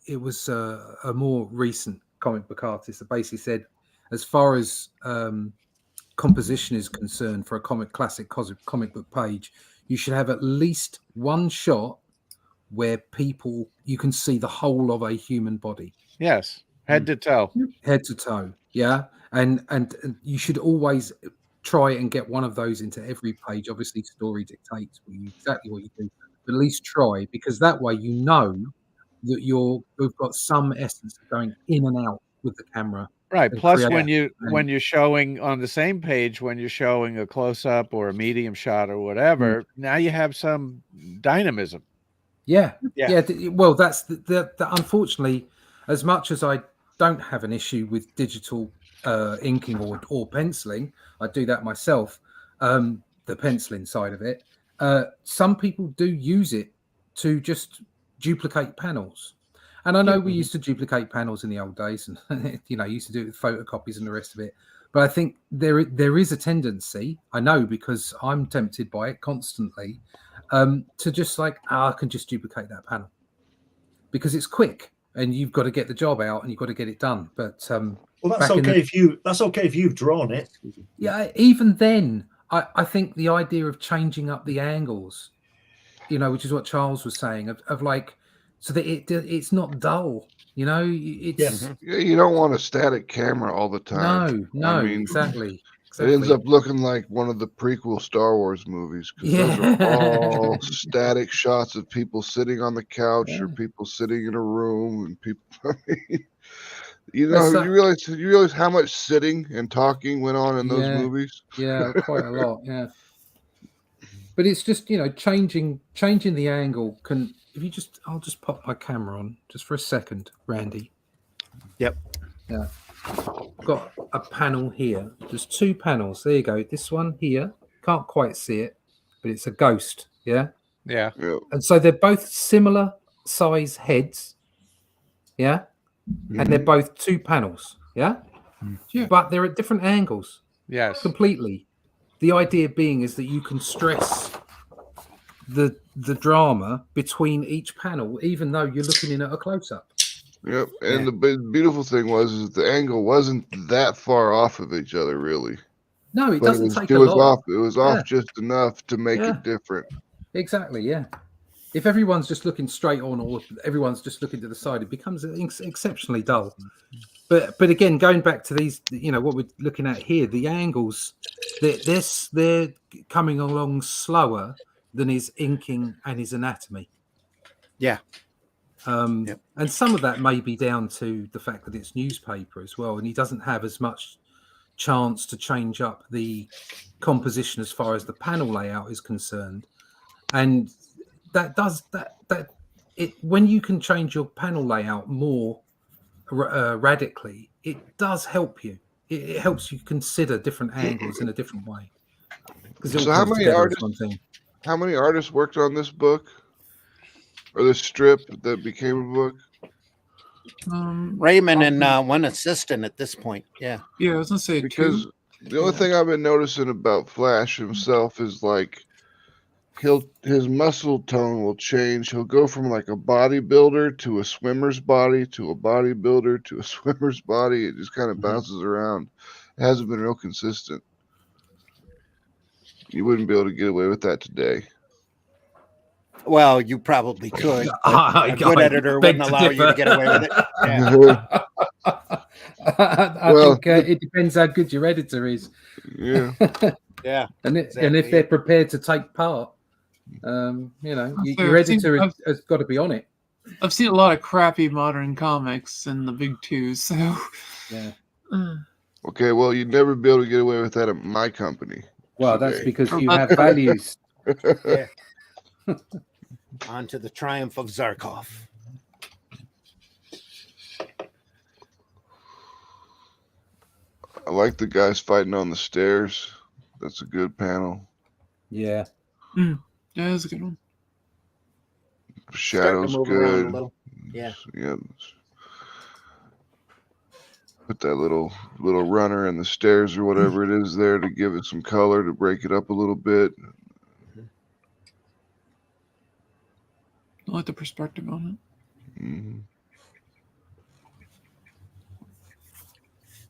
it was a more recent comic book artist that basically said, as far as composition is concerned for a classic comic book page, you should have at least one shot where you can see the whole of a human body, Yes, head to toe. head to toe. Yeah, and you should always try and get one of those into every page. Obviously, story dictates exactly what you do, but at least try, because that way you know that you've got some essence of going in and out with the camera. Right. and Plus, create- when you're showing on the same page, when you're showing a close up or a medium shot or whatever, now you have some dynamism. Yeah. Yeah. Well, that's the unfortunately, as much as I don't have an issue with digital inking or penciling, I do that myself. The penciling side of it, some people do use it to just duplicate panels. And I know we used to duplicate panels in the old days, and used to do it with photocopies and the rest of it. But I think there is a tendency, I know because I'm tempted by it constantly, to just I can just duplicate that panel because it's quick and you've got to get the job out and you've got to get it done. But well, that's okay if you've drawn it. Yeah, even then, I think the idea of changing up the angles, which is what Charles was saying, of so that it's not dull. It's Yeah, you don't want a static camera all the time. No, exactly. It ends up looking like one of the prequel Star Wars movies, because those are all static shots of people sitting on the couch or people sitting in a room, and people. You realize how much sitting and talking went on in those movies. Yeah, quite a lot. Yeah, but it's just changing the angle can. I'll just pop my camera on just for a second, Randy. Yep. Yeah. I've got a panel here. There's two panels. There you go. This one here. Can't quite see it, but it's a ghost. Yeah. Yeah. And so they're both similar size heads. Yeah. And they're both two panels. Yeah. Yeah. But they're at different angles. Yes. Completely. The idea being is that you can stress the drama between each panel, even though you're looking in at a close-up. Yep, and the beautiful thing was the angle wasn't that far off of each other, really. No, it doesn't take a lot. It was off just enough to make it different. Exactly, yeah. If everyone's just looking straight on, or everyone's just looking to the side, it becomes exceptionally dull. But again, going back to these, what we're looking at here, the angles, they're coming along slower than his inking and his anatomy. Yeah. And some of that may be down to the fact that it's newspaper as well, and he doesn't have as much chance to change up the composition as far as the panel layout is concerned. And when you can change your panel layout more radically, it does help you. It helps you consider different angles in a different way. So how many artists worked on this book? Or the strip that became a book? Raymond and one assistant at this point. Yeah. Yeah, I was gonna say because the only thing I've been noticing about Flash himself is his muscle tone will change. He'll go from like a bodybuilder to a swimmer's body to a bodybuilder to a swimmer's body. It just kind of bounces around. It hasn't been real consistent. You wouldn't be able to get away with that today. Well, you probably could. A good editor wouldn't allow you to get away with it. Yeah. I think it depends how good your editor is. Yeah. Yeah. And if they're prepared to take part, your editor has got to be on it. I've seen a lot of crappy modern comics in the big two, so yeah. Okay, well, you'd never be able to get away with that at my company. Well, that's because you have values. Yeah. On to the triumph of Zarkov. I like the guys fighting on the stairs. That's a good panel. Yeah. Yeah, that's a good one. Shadow's good. Yeah. Yeah. Put that little runner in the stairs or whatever it is there to give it some color, to break it up a little bit. I like the perspective on it. Mm-hmm.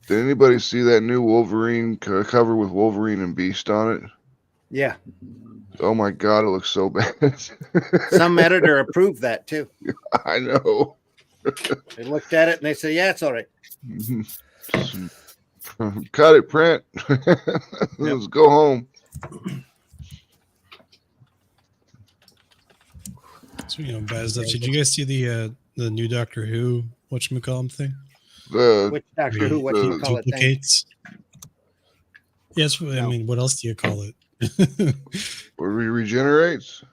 Did anybody see that new Wolverine cover with Wolverine and Beast on it? Yeah. Oh my God, it looks so bad. Some editor approved that too. I know. They looked at it and they said, "Yeah, it's all right." Cut it, print. Let's go home. Speaking of bad stuff, did you guys see the new Doctor Who whatchamacallem thing? Which Doctor Who? What do you call it? Duplicates. Yes, I mean, what else do you call it? Where he regenerates?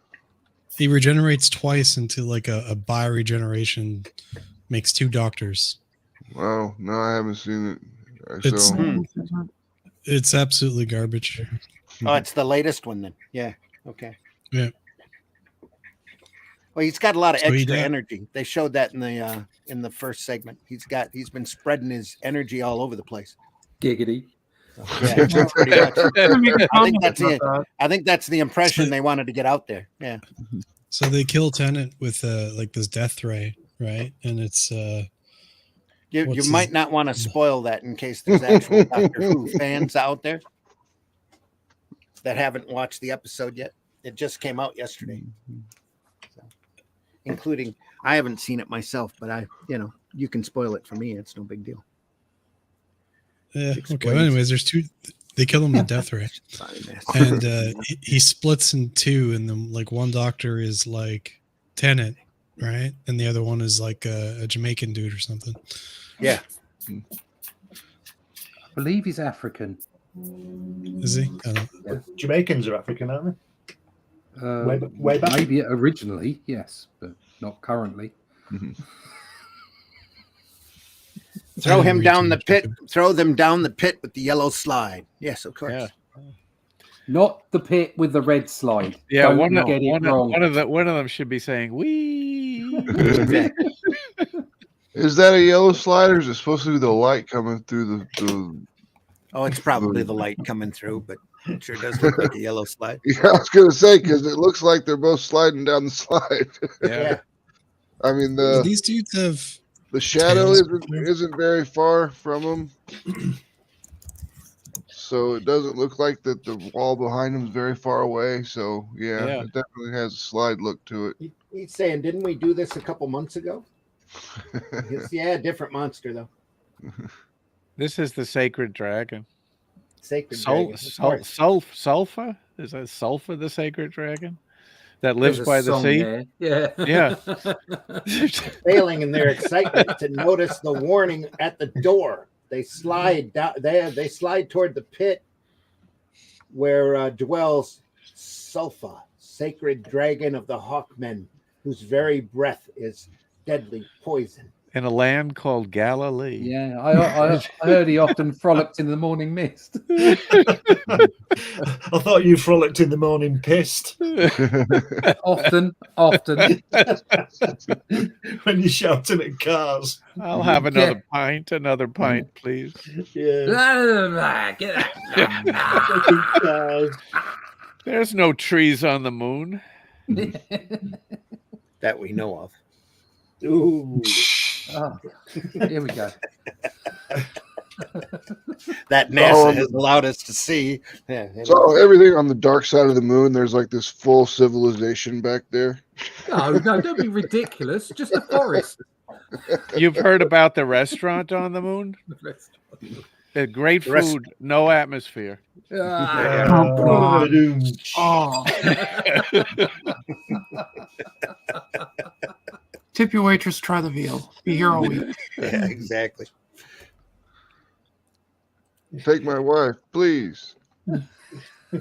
He regenerates twice into like a bioregeneration, makes 2 doctors. Wow, no, I haven't seen it. It's absolutely garbage. Oh, it's the latest one then. Yeah. Okay. Yeah. Well, he's got a lot of So he extra does- energy. They showed that in the first segment. He's been spreading his energy all over the place. Giggity. Yeah, pretty much. I I think that's the impression they wanted to get out there. Yeah. So they kill Tennant with like this death ray, right? And it's You What's might his- not want to spoil that in case there's actual Doctor Who fans out there that haven't watched the episode yet. It just came out yesterday. So, including, I haven't seen it myself, but you can spoil it for me. It's no big deal. okay. explains- Well, anyways, there's 2. They kill him with death ray, Sorry, man. and he splits in 2, and then like one doctor is like Tennant, right, and the other one is like a Jamaican dude or something. Yeah. I believe he's African. Is he? I don't, Jamaicans are African, aren't Uh, way back? Maybe originally, yes, but not currently. Throw I didn't him read down too the much pit. into Throw them down the pit with the yellow slide. Yes, of course. Yeah. Not the pit with the red slide. Yeah, Don't one get it wrong. of them should be saying "wee." Is that a yellow slide, or is it supposed to be the light coming through the Oh, it's probably the light coming through, but it sure does look like a yellow slide. Yeah, I was gonna say, because it looks like they're both sliding down the slide. Yeah. I mean, these dudes have the shadow tails isn't very far from them, so it doesn't look like that the wall behind them is very far away. So yeah, Yeah. it definitely has a slide look to it. He's saying, didn't we do this a couple months ago? Yeah, different monster though. This is the sacred dragon. Sacred dragon. Sulfur? Is that Sulfur the sacred dragon that lives There's a by the song sea? there. Yeah. Yeah. Failing in their excitement to notice the warning at the door. They slide down. They slide toward the pit where dwells Sulfa, sacred dragon of the Hawkmen, whose very breath is deadly poison. In a land called Galilee. Yeah, I heard he often frolicked in the morning mist. I thought you frolicked in the morning pissed often. when you're shouting at cars. I'll have another pint, please. Yeah. Get out. There's no trees on the moon. That we know of. Ooh. Oh, here we go. That NASA has allowed us to see. Yeah, So everything on the dark side of the moon, there's like this full civilization back there. No, don't be ridiculous. Just a forest. You've heard about the restaurant on the moon? Great The rest- food, no atmosphere. Oh, Oh. Tip your waitress, try the veal. Be here all week. Yeah, exactly. Take my wife, please.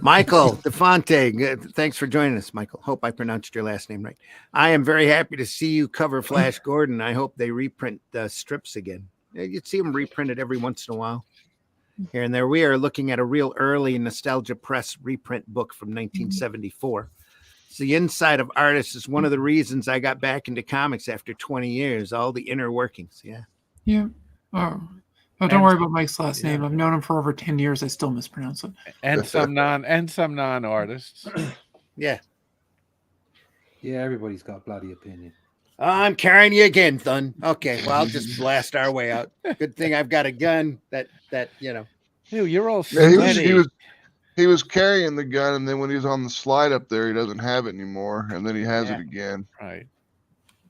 Michael DeFonte, thanks for joining us, Michael. Hope I pronounced your last name right. I am very happy to see you cover Flash Gordon. I hope they reprint the strips again. You'd see them reprinted every once in a while. Here and there, we are looking at a real early Nostalgia Press reprint book from 1974. So the inside of artists is one of the reasons I got back into comics after 20 years, all the inner workings. Yeah. Yeah. Oh. Oh, don't worry about Mike's last name. I've known him for over 10 years. I still mispronounce it. And some non artists. Yeah. Yeah, everybody's got a bloody opinion. I'm carrying you again, Thun. Okay, well, I'll just blast our way out. Good thing I've got a gun that you know. Dude, you're all Yeah, sweaty. he was carrying the gun, and then when he was on the slide up there, he doesn't have it anymore, and then he has it again. Right.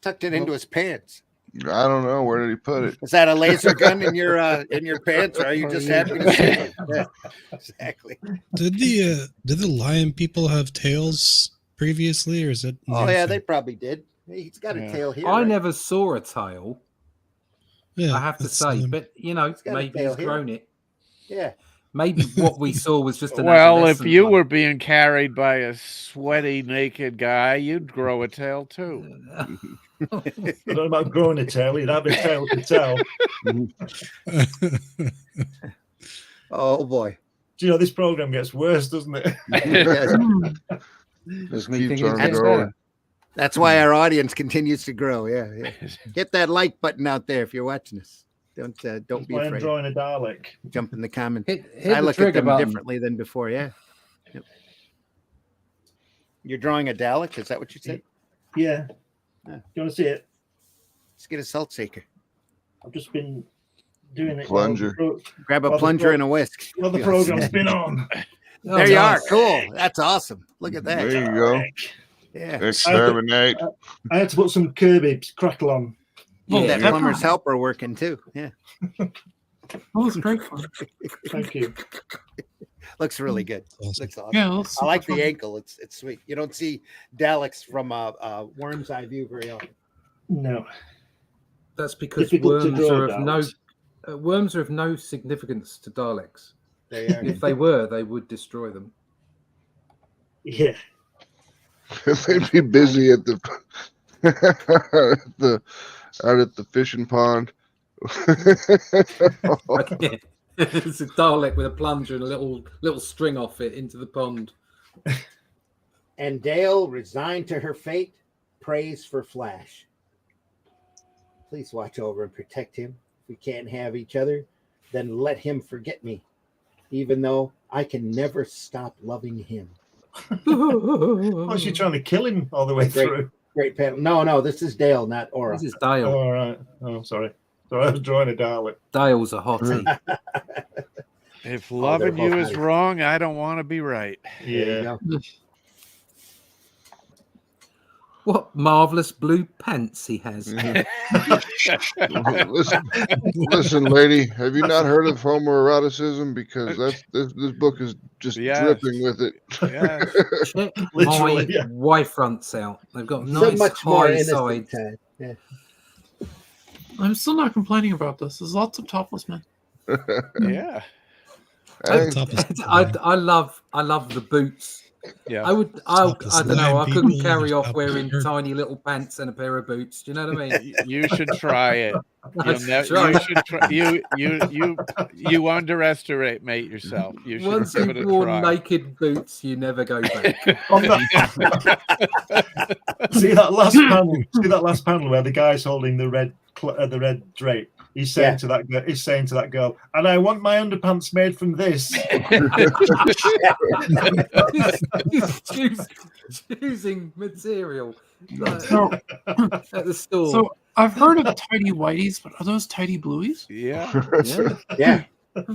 Tucked it into his pants. I don't know, where did he put it? Is that a laser gun in your pants, or are you just happy to see it? Yeah, exactly. Did the lion people have tails previously, or is it? Oh yeah, they probably did. He's got a tail here. I right? never saw a tail. Yeah, I have to say, but you know, got a maybe tail he's here. grown it. Yeah. Maybe what we saw was just an Well, if adolescent you one. were being carried by a sweaty, naked guy, you'd grow a tail too. I don't know about growing a tail. He'd have a tail to tell. Oh boy. Do you know this program gets worse, doesn't it? Yes. Just me keeps thinking on it's going. better. That's why our audience continues to grow. Yeah, yeah. Hit that like button out there if you're watching us. Don't That's be why I'm afraid. drawing a Dalek. Jump in the comments. Hit I the look at trigger them button. differently than before. Yeah. Yep. You're drawing a Dalek. Is that what you said? Yeah. Yeah. Do you want to see it? Let's get a salt shaker. I've just been doing it. Plunger. Grab a Well, the plunger pro- and a whisk. Well, the Yes. program's been on. Oh, There you are. nice. Cool. That's awesome. Look at that. There you go. Yeah. Exterminate. I had to put some Kirby crackle on. Oh, Yeah. that plumber's helper working too. Yeah. Oh, it's great fun. Thank you. Looks really good. Awesome. Looks awesome. Yeah, that's I like super the fun. ankle. It's sweet. You don't see Daleks from a worm's eye view very often. No. That's because Difficult to worms draw, are of no Daleks. worms are of no significance to Daleks. They are. If they were, they would destroy them. Yeah. They'd be busy at the out at the fishing pond. It's a Dalek with a plunger and a little string off it into the pond. And Dale, resigned to her fate, prays for Flash. Please watch over and protect him. If we can't have each other, then let him forget me, even though I can never stop loving him. Oh, is she trying to kill him all the way Great. through? Great panel. No, this is Dale, not Aura. This is Oh, Dale. all right. Oh, sorry. So I was drawing a Dalek. Dale's a hottie. If they're loving you both is nice. wrong, I don't want to be right. There you Yeah. go. What marvelous blue pants he has. Listen, lady, have you not heard of homoeroticism? Because this book is just Yes. dripping with it. Yeah. Check Literally, my yeah. Y fronts out. They've got So nice much more high innocent sides. time. Yeah. I'm still not complaining about this. There's lots of topless men. Yeah. Hey, I love the boots. Yeah. I don't know. I couldn't people carry off up wearing here. tiny little pants and a pair of boots. Do you know what I mean? You should try it. That's You right. should try. You underestimate yourself. You should Once give you've it a worn try. naked boots, you never go back. See that last panel? See that last panel where the guy's holding the red drape? He's saying to that girl, and I want my underpants made from this. He's choosing material like, So, at the store. so I've heard of tidy whities, but are those tidy blueies? Yeah. Yeah.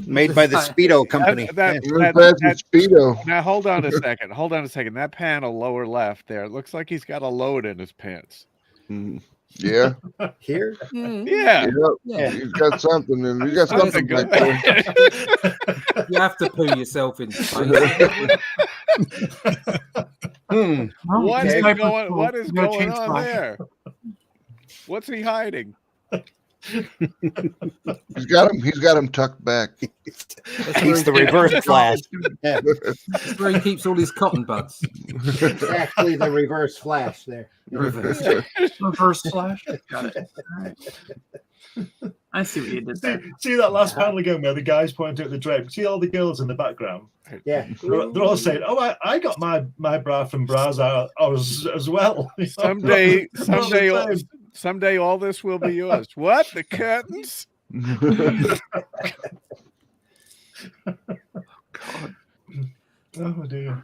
Made by the Speedo company. That- Yeah. that's a Speedo. Now hold on a second. Hold on a second. That panel lower left there, it looks like he's got a load in his pants. Yeah, Here? Yeah. Yeah. he's got something, and he's got Something something good. back there. You have to poo yourself in space. What Okay. is going? What is You gotta going change on flash. there? What's he hiding? He's got him tucked back. He's the reverse Flash. Yeah. That's where he keeps all his cotton buds. Exactly the reverse Flash there. Reverse. Reverse flash. Got it. All right. I see what you did there. See that last panel again where the guy's pointing at the drape. See all the girls in the background. Yeah. They're all saying, "Oh, I got my bra from Bras as well." Someday, All the time. someday, all this will be yours. What? The curtains? God. Oh dear.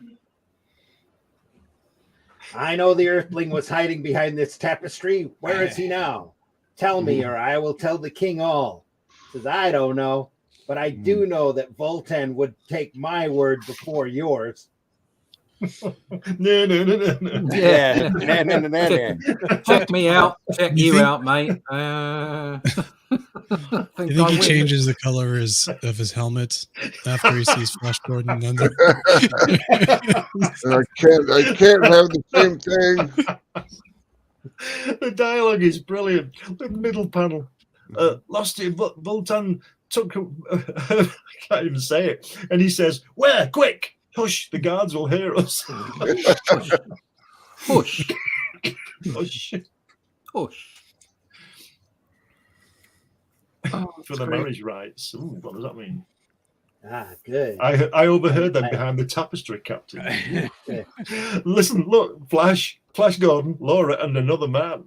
I know the Earthling was hiding behind this tapestry. Where is he now? Tell me, or I will tell the king all. Says, I don't know, but I do know that Voltan would take my word before yours. No. Yeah. Check me out. Check You you think- out, mate. I think he changes the color of his helmet after he sees Flash Gordon under. I can't have the same thing. The dialogue is brilliant. The middle panel. Lost it. Voltan took. I can't even say it. And he says, "Where? Quick! Hush! The guards will hear us." Hush. Hush. Hush. Hush. Oh, For the marriage rights. Ooh, what does that mean? Ah, good. I overheard them behind the tapestry, Captain. Listen, look, Flash Gordon, Laura, and another man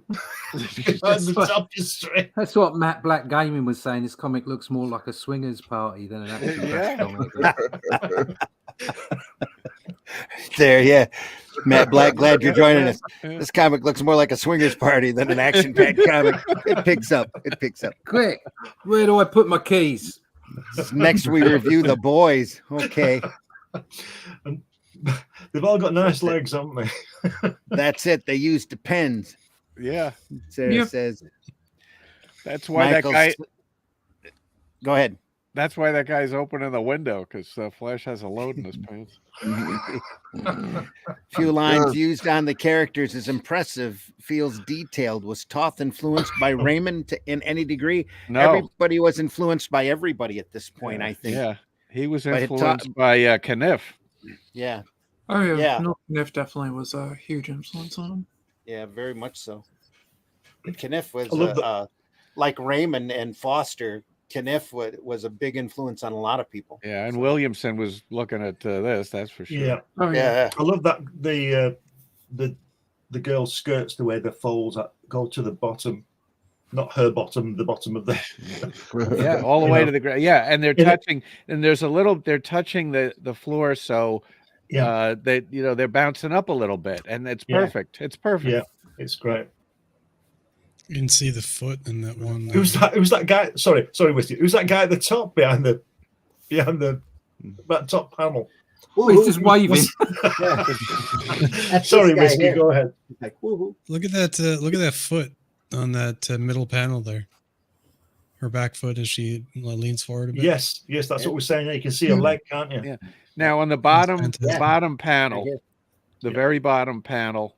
behind the tapestry. That's what Matt Black Gaming was saying. This comic looks more like a swingers party than an action comic. There, yeah. Matt Black, glad you're joining us. This comic looks more like a swingers party than an action-packed comic. It picks up. Quick, where do I put my keys? Next, we review The Boys. Okay. And they've all got nice legs, haven't they? That's it. They used the pens. Yeah. Sarah says. That's why Michael that guy. Go ahead. That's why that guy's opening the window, because Flash has a load in his pants. Few lines used on the characters is impressive, feels detailed. Was Toth influenced by Raymond in any degree? No. Everybody was influenced by everybody at this point, I think. Yeah. He was But influenced by Kniff. Yeah. Oh yeah, Yeah. No, Kniff definitely was a huge influence on him. Yeah, very much so. Kniff was I love like Raymond and Foster. Kniff was a big influence on a lot of people. Yeah, and Williamson was looking at this, that's for sure. Yeah. Oh yeah. I love that the girl's skirts, the way the folds go to the bottom, not her bottom, the bottom of the Yeah, all the You way know. to the ground. Yeah, and they're touching, and they're touching the floor, so they're bouncing up a little bit, and it's Yeah. perfect. It's perfect. Yeah, it's great. You can see the foot in that one. Who's that guy? Sorry, Whiskey. Who's that guy at the top behind that top panel? Oh, he's just waving. Sorry, Whiskey. Go ahead. Like, woo-hoo. Look at that! Look at that foot on that middle panel there. Her back foot as she leans forward a bit. Yes, that's what we're saying. You can see a leg, can't you? Yeah. Now on the bottom fantastic. panel, the very bottom panel.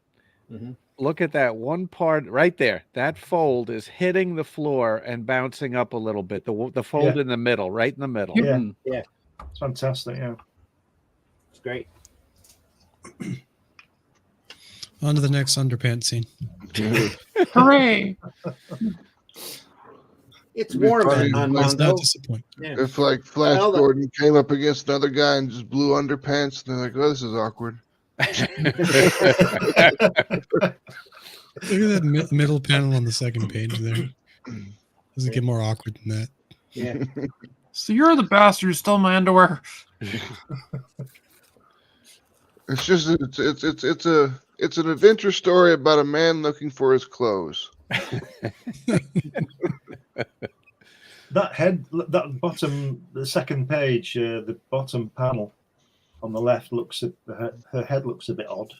Mm-hmm. Look at that one part right there. That fold is hitting the floor and bouncing up a little bit. The fold in the middle, right in the middle. Yeah, Yeah, it's fantastic. Yeah, it's great. On to the next underpants scene. Hooray! It's warm funny. on Let's Mongo. not disappoint. Yeah. If like Flash Well, Gordon came up against another guy and just blew underpants, and they're like, "Oh, this is awkward." Look at that middle panel on the second page there. Doesn't get more awkward than that. Yeah. So you're the bastard who stole my underwear. It's just it's an adventure story about a man looking for his clothes. that bottom, the second page, the bottom panel on the left looks her head looks a bit odd.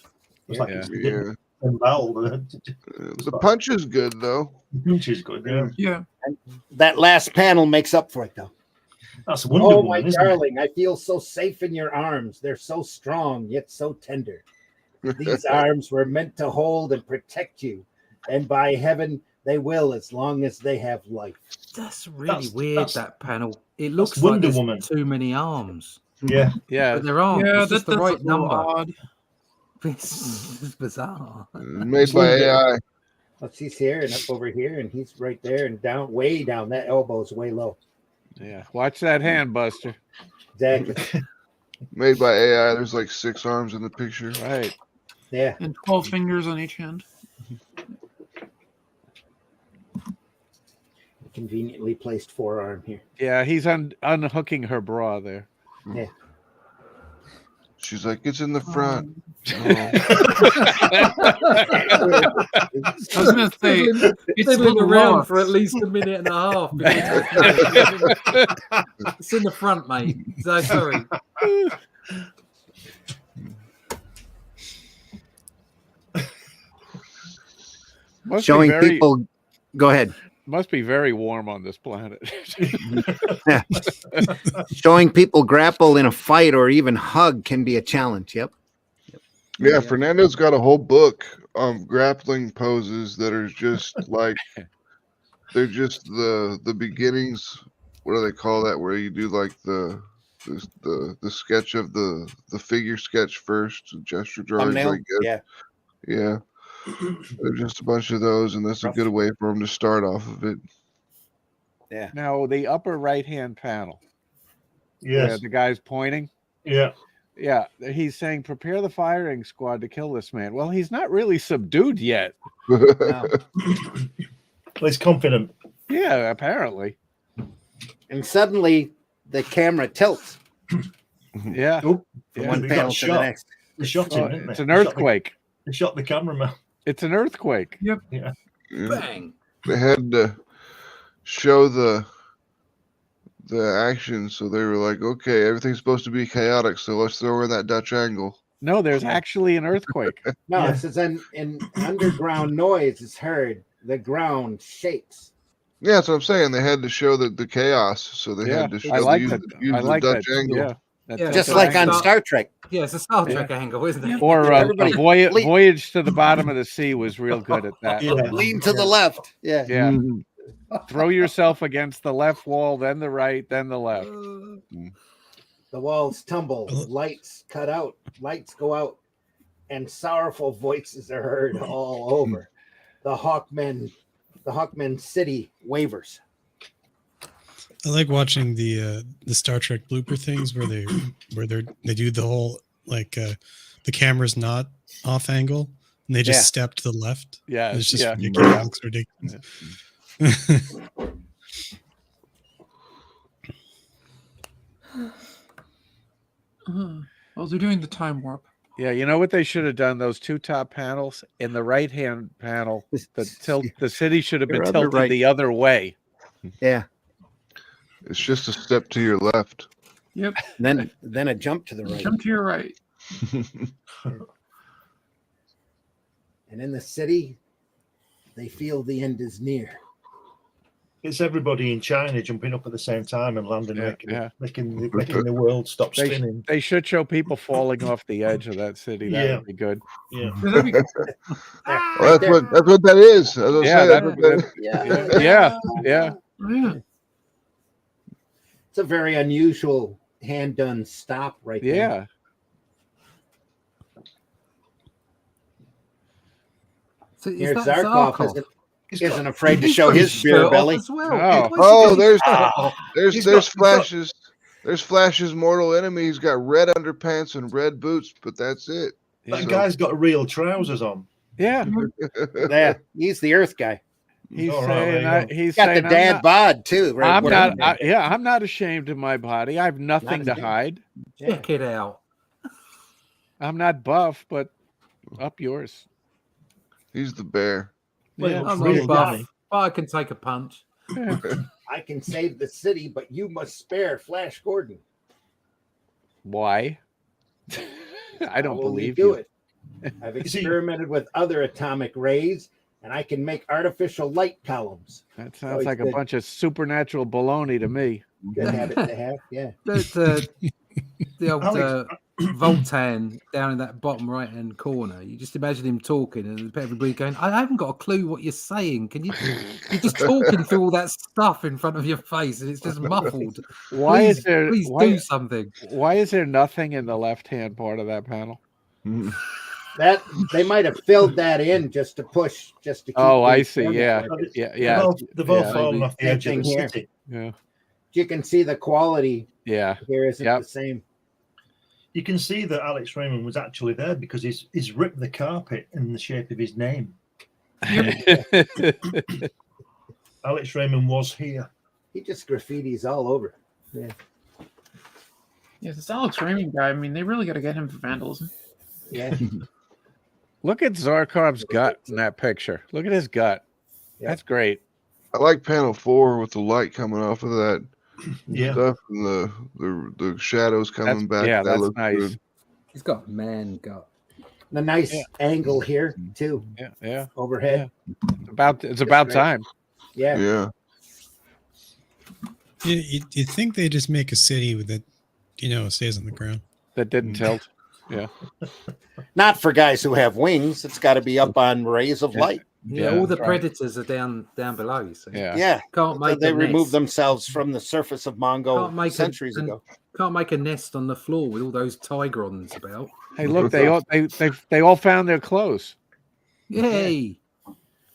It's like it's Yeah. unboweled. The punch is good though. The punch is good. Yeah, Yeah. That last panel makes up for it, though. that's Wonder Oh, Woman, my isn't it? darling, I feel so safe in your arms. They're so strong, yet so tender. These arms were meant to hold and protect you. And by heaven, they will as long as they have life. That's really weird, that panel. It looks Wonder like there's Woman. too many arms. Yeah, Yeah. But there aren't. Yeah, It's just that's the right number. odd. This is bizarre. Made by AI. Let's see, he's here and up over here, and he's right there and down, way down. That elbow's way low. Yeah. Watch that hand, Buster. Exactly. Made by AI. There's like 6 arms in the picture. Right. Yeah. And 12 fingers on each hand. conveniently placed forearm here. Yeah, he's unhooking her bra there. Yeah. She's like, it's in the front. I was going to say, it's a Fiddling little around rough. for at least a minute and a half. It's in the front, mate. So sorry. Showing people. Go ahead. Must be very warm on this planet. Showing people grapple in a fight or even hug can be a challenge. Yep. Yeah, Fernando's got a whole book of grappling poses that are just like they're just the beginnings. What do they call that? Where you do like the sketch of the figure sketch first, gesture drawings. Thumbnail? I guess. Yeah. There's just a bunch of those, and that's a good way for them to start off of it. Yeah. Now the upper right-hand panel. Yes. Where the guy's pointing. Yeah. Yeah, he's saying, prepare the firing squad to kill this man. Well, he's not really subdued yet. No. Well, he's confident. Yeah, apparently. And suddenly the camera tilts Yeah. Oh, from Yeah, one we panel got to the shot. next. They shot him, Oh, didn't they? it's an earthquake. They shot the cameraman. It's an earthquake. Yeah. Yeah. Bang. They had to show the action, so they were like, okay, everything's supposed to be chaotic, so let's throw in that Dutch angle. No, there's actually an earthquake. No, Yeah. it says an underground noise is heard. The ground shakes. Yeah, that's what I'm saying. They had to show the chaos, so they Yeah, had to show I like use, that. use I the like Dutch that. angle. Yeah. That's Yeah, Just so like on Star- Star Trek. Yeah, it's a Star Trek angle, isn't it? Or Everybody lean- Voyage to the Bottom of the Sea was real good at that. Yeah. Lean to the left. Yeah. Yeah. Mhm. Throw yourself against the left wall, then the right, then the left. The walls tumble, lights cut out, lights go out, and sorrowful voices are heard all over. The Hawkmen city wavers. I like watching the Star Trek blooper things where they do the whole the camera's not off angle and they just Yeah. step to the left. Yeah, It's just yeah. ridiculous. It's ridiculous. Well, they're doing the time warp. Yeah, you know what they should have done? Those two top panels in the right-hand panel, the city should have been Your other tilted right. the other way. Yeah. It's just a step to your left. Yep. Then a jump to the right. Jump to your right. And in the city, they feel the end is near. It's everybody in China jumping up at the same time and landing, Yeah, making the world stop spinning. They should show people falling off the edge of that city. That Yeah. would be good. Yeah. Well, that's what that is. That's what I'm Yeah, saying. That's what that- Yeah, yeah. Yeah. It's a very unusual hand done stop right there. Yeah. So is Here, that Zarkov Zarkov? isn't afraid to He's show got his shirt beer off belly. as well. Oh. Where's Oh, he there's got- He's there's got- flashes. There's Flash's mortal enemy. He's got red underpants and red boots, but that's it. That So- guy's got real trousers on. Yeah. Yeah, he's the Earth guy. He's All right, saying, there you go. he's Got the saying, dad bod too. Right I'm where not, I'm at. I'm not ashamed of my body. I have nothing to ashamed. hide. Yeah. Check it out. I'm not buff, but up yours. He's the bear. Well, Yeah. he looks I'm real not buff, guy. but I can take a punch. I can save the city, but you must spare Flash Gordon. Why? I don't How will believe do you. it. I've see- experimented with other atomic rays, and I can make artificial light columns. That sounds Always like a good. bunch of supernatural baloney to me. Good habit to have. Yeah. The old Alex- Voltan down in that bottom right hand corner. You just imagine him talking and everybody going, I haven't got a clue what you're saying. Can you? You're just talking through all that stuff in front of your face and it's just muffled. Why please, is there Please why, do something. why is there nothing in the left hand part of that panel? That they might have filled that in just to push, just to keep. Oh, I things see. running Yeah. like it. Yeah. They've all Yeah, fallen maybe. off the edge of Same the thing here. city. Yeah. You can see the quality Yeah. here isn't Yep. the same. You can see that Alex Raymond was actually there because he's ripped the carpet in the shape of his name. I Alex Raymond was here. He just graffitis all over. Yeah. Yeah, this Alex Raymond guy, I mean, they really got to get him for vandalism. Yeah. Look at Zarkov's gut in that picture. Look at his gut. Yeah. That's great. I like panel 4 with the light coming off of that Yeah. stuff and the shadows coming back. Yeah, that that's looks nice. good. He's got man gut. The nice angle here too. Yeah. Overhead. It's about great. time. Yeah. Yeah. You'd think they just make a city that, stays on the ground. That didn't tilt. Yeah. Not for guys who have wings. It's got to be up on rays of light. Yeah, all the predators are down below. You see. Yeah. Can't make. They a removed nest. themselves from the surface of Mongo centuries ago. Can't make a nest on the floor with all those tigrons about. Hey, look, they all found their clothes. Yay!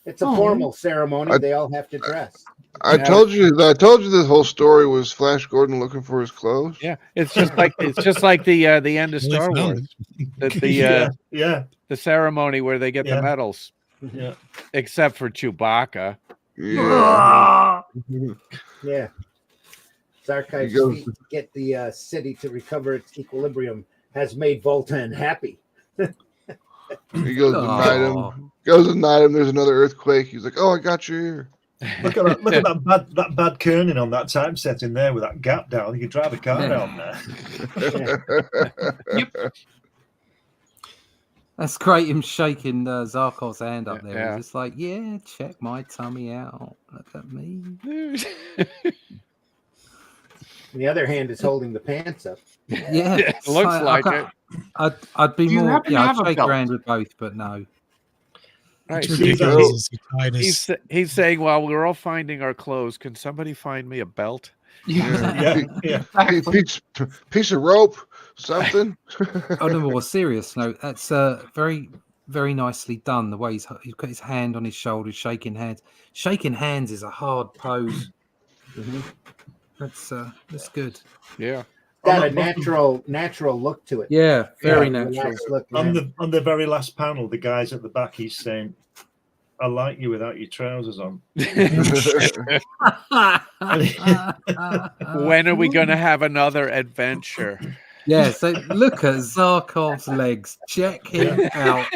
It's a formal ceremony. They all have to dress. I told you this whole story was Flash Gordon looking for his clothes. Yeah, it's just like the end of Star Wars. The ceremony where they get the medals. Yeah. Except for Chewbacca. Yeah. Yeah. Zarkov's feat to get the city to recover its equilibrium has made Voltan happy. He goes to knight him. There's another earthquake. He's like, "Oh, I got your ear." Look at that! Look at that bad kerning on that typesetting there with that gap down. You could drive a car down there. That's great. Him shaking Zarkov's hand up there. He's just like, "Yeah, check my tummy out. Look at me." The other hand is holding the pants up. Yeah, it looks like it. I'd be more. happen to I'd have a shake belt? your hand with both, but no. Right. It's ridiculous. He's saying, while we're all finding our clothes, can somebody find me a belt? Yeah. Piece of rope, something. On a more serious note, that's very, very nicely done. The way he's got his hand on his shoulder, shaking hands. Shaking hands is a hard pose. That's good. Yeah. Got a natural look to it. Yeah, very natural. Nice look, On the very last panel, the guy's at the back. He's saying, "I like you without your trousers on." When are we going to have another adventure? Yeah, so look at Zarkov's legs. Check him out.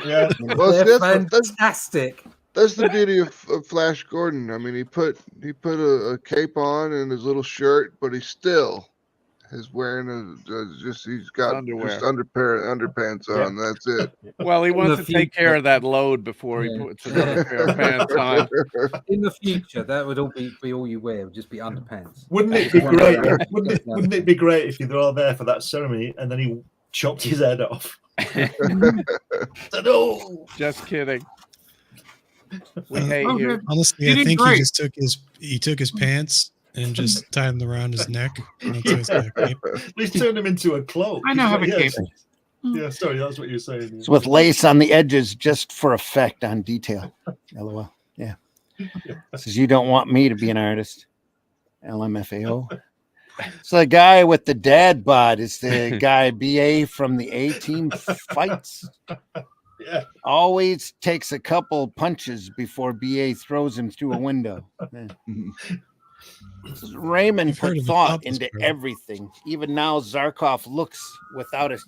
Yeah. Well, They're that's fantastic. That's the beauty of Flash Gordon. I mean, he put a cape on and his little shirt, but he still is wearing he's got Underwear. just underpants on. That's it. Well, he wants to take care of that load before he puts another pair of pants on. In the future, that would all be all you wear. Would just be underpants. Wouldn't it be great? Wouldn't it be great if you were all there for that ceremony and then he chopped his head off? No, just kidding. We hate you. Honestly, I think he took his pants and just tied them around his neck. He's turned him into a cloak. I now have a cape. Yeah, sorry, that's what you're saying. It's with lace on the edges just for effect on detail. LOL. Yeah. Says you don't want me to be an artist. LMFAO. So the guy with the dad bod is the guy BA from the A-Team Fights. Yeah. Always takes a couple punches before BA throws him through a window. Yeah. Raymond put thought into everything. Even now, Zarkov looks without a.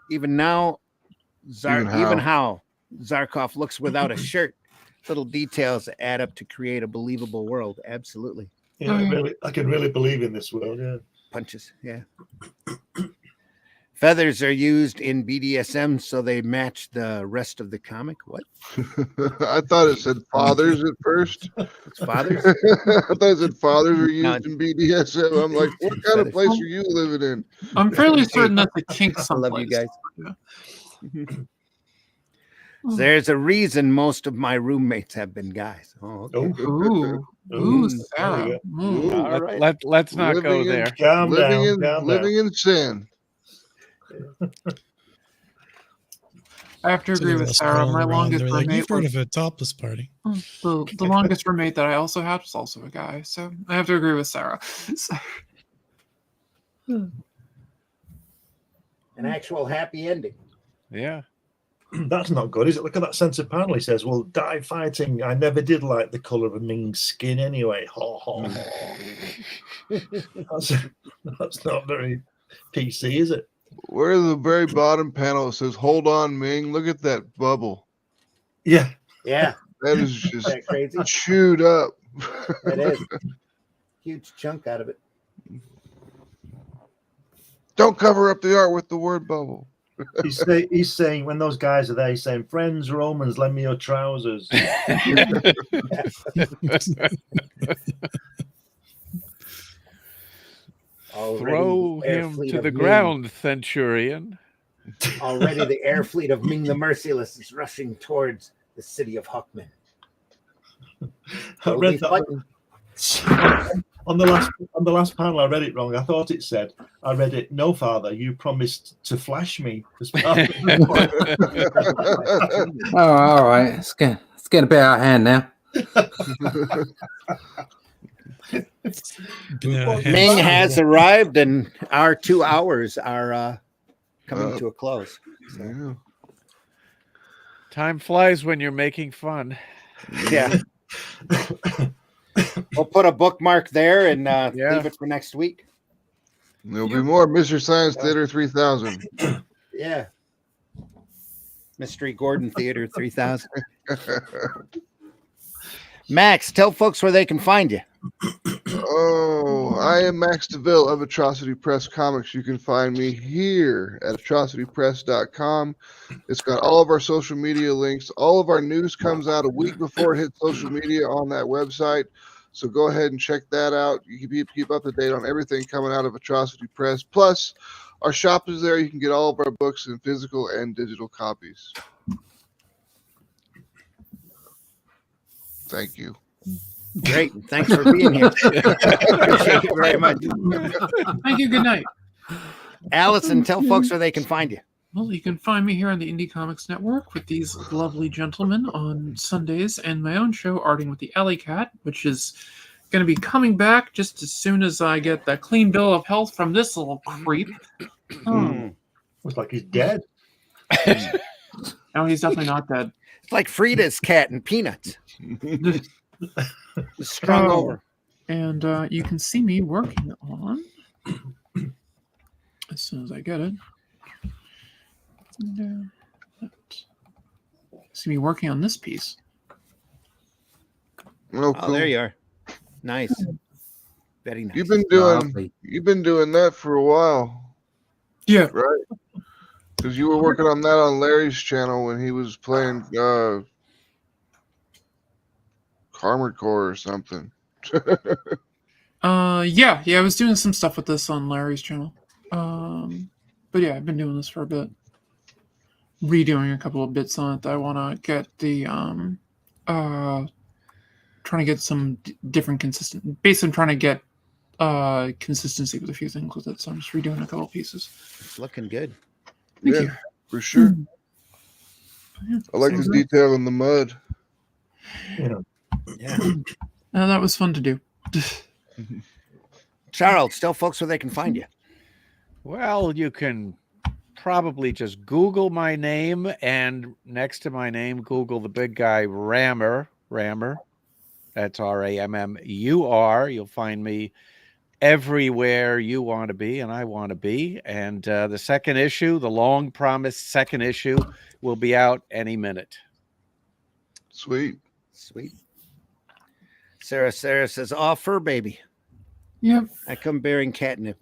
Even how Zarkov looks without a shirt. Little details that add up to create a believable world. Absolutely. Yeah, I can really believe in this world. Yeah. Punches. Yeah. Feathers are used in BDSM so they match the rest of the comic. What? I thought it said fathers at first. It's fathers? I thought it said fathers are used in BDSM. I'm like, what kind of place are you living in? I'm fairly certain that's a kink I someplace. love you guys. There's a reason most of my roommates have been guys. Oh, okay. Ooh, Sarah. All right. Let's not go there. Calm down. Living in sin. I have to agree with Sarah. My longest They're like, roommate you've heard was, of a topless party. the longest roommate that I also had was also a guy. So I have to agree with Sarah. An actual happy ending. Yeah. That's not good, is it? Look at that center panel. He says, "Well, die fighting. I never did like the color of Ming's skin anyway." Ho, ho, ho. That's not very PC, is it? Where's the very bottom panel? It says, "Hold on, Ming. Look at that bubble. Yeah. Yeah. That is just Isn't that crazy? chewed up." It is. Huge chunk out of it. Don't cover up the art with the word bubble. He's saying, when those guys are there, he's saying, "Friends, Romans, lend me your trousers." Throw him to the ground, Centurion. Already the air fleet of Ming the Merciless is rushing towards the city of Huckman. I read that on the last panel. I read it wrong. I thought it said, I read it, "No, Father, you promised to flash me." Oh, all right. It's getting a bit out of hand now. Ming has arrived, and our 2 hours are coming to a close. So. Yeah. Time flies when you're making fun. Yeah. We'll put a bookmark there and leave it for next week. There'll be more Mr. Science Theater 3000. Yeah. Mystery Gordon Theater 3000. Max, tell folks where they can find you. Oh, I am Max DeVille of Atrocity Press Comics. You can find me here at atrocitypress.com. It's got all of our social media links. All of our news comes out a week before it hits social media on that website. So go ahead and check that out. You can keep up to date on everything coming out of Atrocity Press. Plus, our shop is there. You can get all of our books in physical and digital copies. Thank you. Great. Thanks for being here. Appreciate you very much. Thank you. Good night. Allison, tell folks where they can find you. Well, you can find me here on the Indie Comics Network with these lovely gentlemen on Sundays, and my own show, Arting with the Alley Cat, which is going to be coming back just as soon as I get that clean bill of health from this little creep. Looks like he's dead. No, he's definitely not dead. It's like Frida's cat and Peanuts. Strung over. And you can see me working on, as soon as I get it. See me working on this piece. Oh, cool. There you are. Nice. Very nice. You've been doing that for a while. Yeah. Right? Because you were working on that on Larry's channel when he was playing Armored Core or something. Yeah, I was doing some stuff with this on Larry's channel. But yeah, I've been doing this for a bit. Redoing a couple of bits on it that I want to get the trying to get some different consistent. Basically, I'm trying to get consistency with a few things with it, so I'm just redoing a couple of pieces. It's looking good. Thank you. For sure. I like the detail in the mud. Yeah. That was fun to do. Charles, tell folks where they can find you. Well, you can probably just Google my name, and next to my name, Google the big guy Rammer. That's Rammur. You'll find me everywhere you want to be and I want to be. And the second issue, the long promised second issue, will be out any minute. Sweet. Sarah says, "Oh, fur baby." Yep. I come bearing catnip.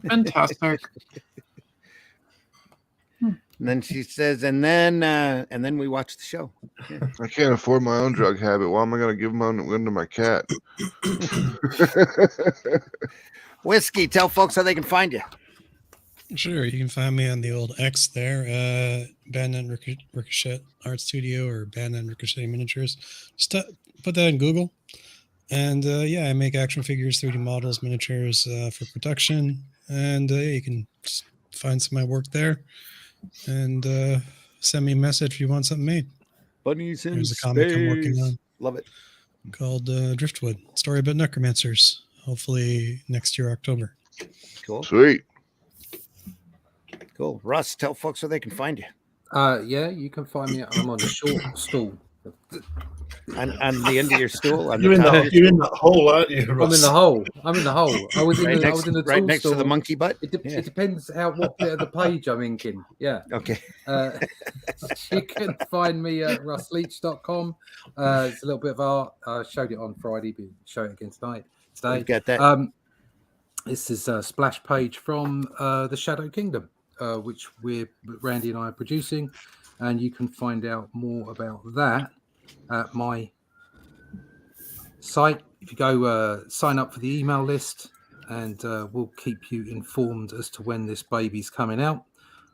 Fantastic. And then she says, and then we watch the show. Yeah. I can't afford my own drug habit. Why am I going to give one to my cat? Whiskey, tell folks how they can find you. Sure, you can find me on the old X there, Bandit Ricochet Art Studio or Bandit Ricochet Miniatures. Just put that in Google. And I make action figures, 3D models, miniatures for production. And you can just find some of my work there. And send me a message if you want something made. Bunnies in There's a comic I'm working on. Love it. Called Driftwood, Story About Necromancers. Hopefully next year, October. Cool. Sweet. Cool. Russ, tell folks where they can find you. Yeah, you can find me. I'm on the short stool. On the end of your stool. On You're the in top of the your you're in stool? that hole, aren't you, I'm in Russ? the hole. I'm in the hole. I was in Right the. I next, was in the right tool next to the store. monkey butt. It Yeah. depends how what bit of the page I'm inking. Yeah. Okay. You can find me at russleach.com. It's a little bit of art. I showed it on Friday, but show it again tonight. Today. We've got that. This is a splash page from the Shadow Kingdom, which Randy and I are producing, and you can find out more about that at my site. If you go sign up for the email list, and we'll keep you informed as to when this baby's coming out.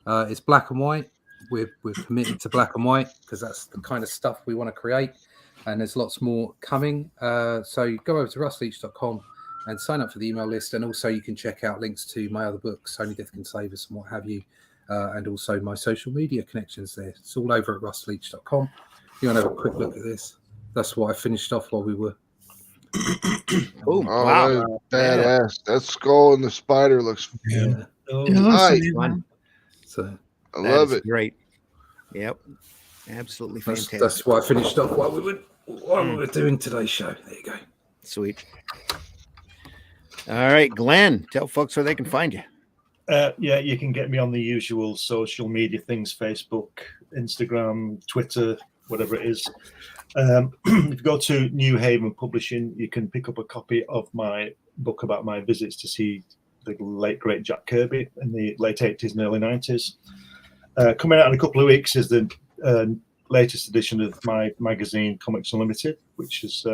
It's black and white. We're committed to black and white because that's the kind of stuff we want to create, and there's lots more coming. So you go over to russleach.com and sign up for the email list, and also you can check out links to my other books, Only Death Can Save Us and what have you, and also my social media connections there. It's all over at russleach.com. You want to have a quick look at this? That's what I finished off while we were. Oh, wow. Badass. That skull and the spider looks Yeah. Yeah, it looks nice. amazing. So I love it. Great. Yep. Absolutely fantastic. that's what I finished off while we were doing today's show. There you go. Sweet. All right, Glenn, tell folks where they can find you. Yeah, you can get me on the usual social media things: Facebook, Instagram, Twitter, whatever it is. If you go to New Haven Publishing, you can pick up a copy of my book about my visits to see the late great Jack Kirby in the late 80s and early 90s. Coming out in a couple of weeks is the latest edition of my magazine, Comics Unlimited, which is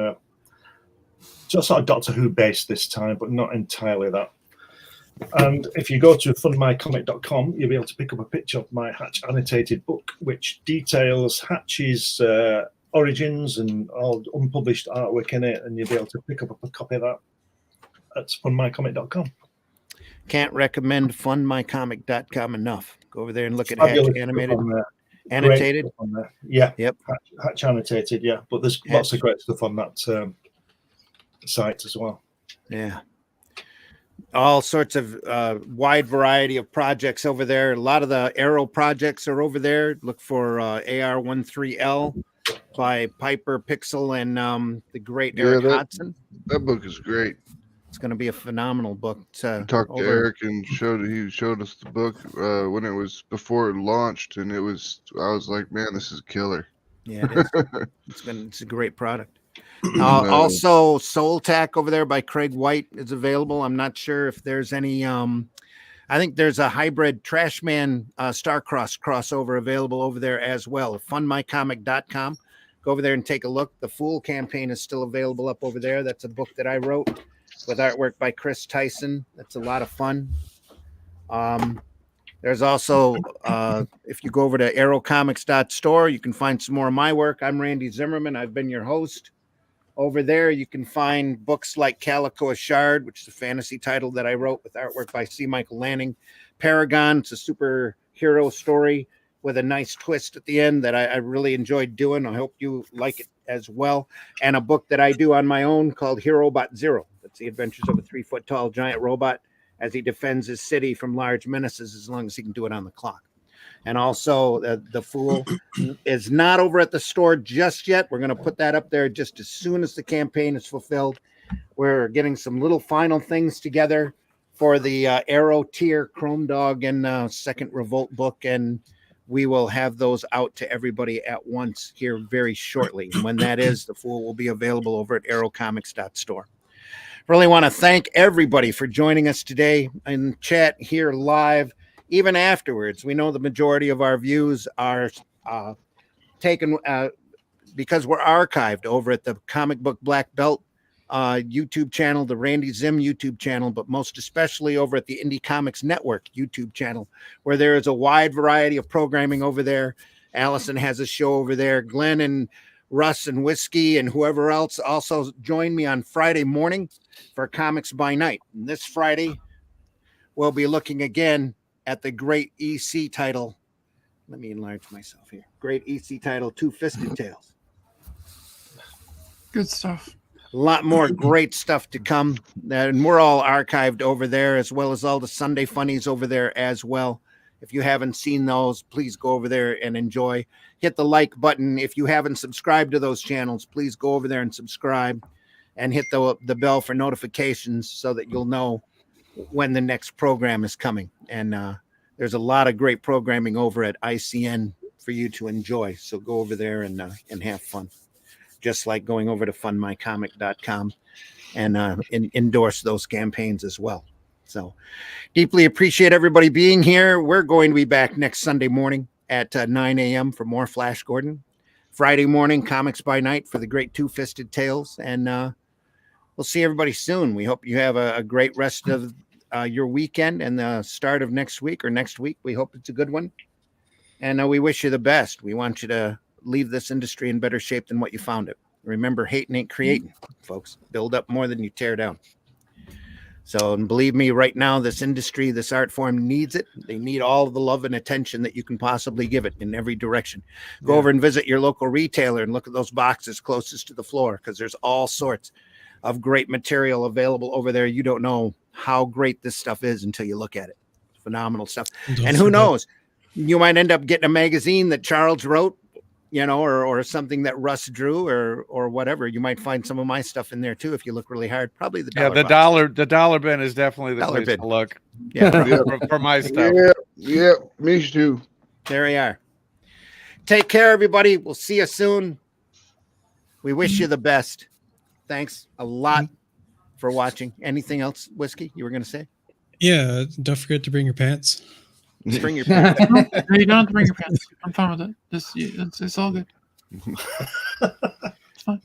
just sort of Doctor Who based this time, but not entirely that. And if you go to fundmycomic.com, you'll be able to pick up a picture of my Hatch annotated book, which details Hatch's origins and all unpublished artwork in it, and you'll be able to pick up a copy of that at fundmycomic.com. Can't recommend fundmycomic.com enough. Go over there and look at Fabulous Hatch animated. on there. Annotated? Great stuff on there. Yeah. Yep. Hatch annotated, yeah. But there's lots of great stuff on that site as well. Yeah. All sorts of wide variety of projects over there. A lot of the Arrow projects are over there. Look for AR13L by Piper Pixel and the great Eric Hodson. That book is great. It's going to be a phenomenal book. I talked to Eric and he showed us the book when it was before it launched, and I was like, man, this is killer. Yeah, it is. It's a great product. Also, Soul Tack over there by Craig White is available. I'm not sure if there's any. I think there's a hybrid Trashman Starcross crossover available over there as well. Fundmycomic.com. Go over there and take a look. The Fool campaign is still available up over there. That's a book that I wrote with artwork by Chris Tyson. That's a lot of fun. There's also, if you go over to arrowcomics.store, you can find some more of my work. I'm Randy Zimmerman. I've been your host. Over there, you can find books like Calico a Shard, which is a fantasy title that I wrote with artwork by C. Michael Lanning. Paragon, it's a superhero story with a nice twist at the end that I really enjoyed doing. I hope you like it as well. And a book that I do on my own called Herobot Zero. That's the adventures of a 3-foot-tall giant robot as he defends his city from large menaces as long as he can do it on the clock. And also, The Fool is not over at the store just yet. We're going to put that up there just as soon as the campaign is fulfilled. We're getting some little final things together for the Arrow tier Chrome Dog and Second Revolt book, and we will have those out to everybody at once here very shortly. And when that is, The Fool will be available over at arrowcomics.store. Really want to thank everybody for joining us today in chat here live. Even afterwards, we know the majority of our views are taken because we're archived over at the Comic Book Black Belt YouTube channel, the Randy Zim YouTube channel, but most especially over at the Indie Comics Network YouTube channel, where there is a wide variety of programming over there. Allison has a show over there. Glenn and Russ and Whiskey and whoever else also join me on Friday morning for Comics by Night. And this Friday, we'll be looking again at the great EC title. Let me enlarge myself here. Great EC title, Two-Fisted Tales. Good stuff. A lot more great stuff to come. And we're all archived over there, as well as all the Sunday funnies over there as well. If you haven't seen those, please go over there and enjoy. Hit the like button. If you haven't subscribed to those channels, please go over there and subscribe and hit the bell for notifications so that you'll know when the next program is coming. And there's a lot of great programming over at ICN for you to enjoy. So go over there and have fun. Just like going over to fundmycomic.com and endorse those campaigns as well. So deeply appreciate everybody being here. We're going to be back next Sunday morning at 9 a.m. for more Flash Gordon. Friday morning, Comics by Night for the great Two-Fisted Tales. And we'll see everybody soon. We hope you have a great rest of your weekend and the start of next week or next week. We hope it's a good one. And we wish you the best. We want you to leave this industry in better shape than what you found it. Remember, hating ain't creating, folks. Build up more than you tear down. So, and believe me, right now, this industry, this art form needs it. They need all of the love and attention that you can possibly give it in every direction. Go over and visit your local retailer and look at those boxes closest to the floor, because there's all sorts of great material available over there. You don't know how great this stuff is until you look at it. Phenomenal stuff. And who knows? You might end up getting a magazine that Charles wrote, you know, or something that Russ drew, or whatever. You might find some of my stuff in there too if you look really hard. Probably the dollar bin is definitely the place to look. Yeah, for my stuff. Yeah, me too. There we are. Take care, everybody. We'll see you soon. We wish you the best. Thanks a lot for watching. Anything else, Whiskey, you were going to say? Yeah, don't forget to bring your pants. Bring your pants. No, you don't have to bring your pants. I'm fine with it. It's all good. It's fine.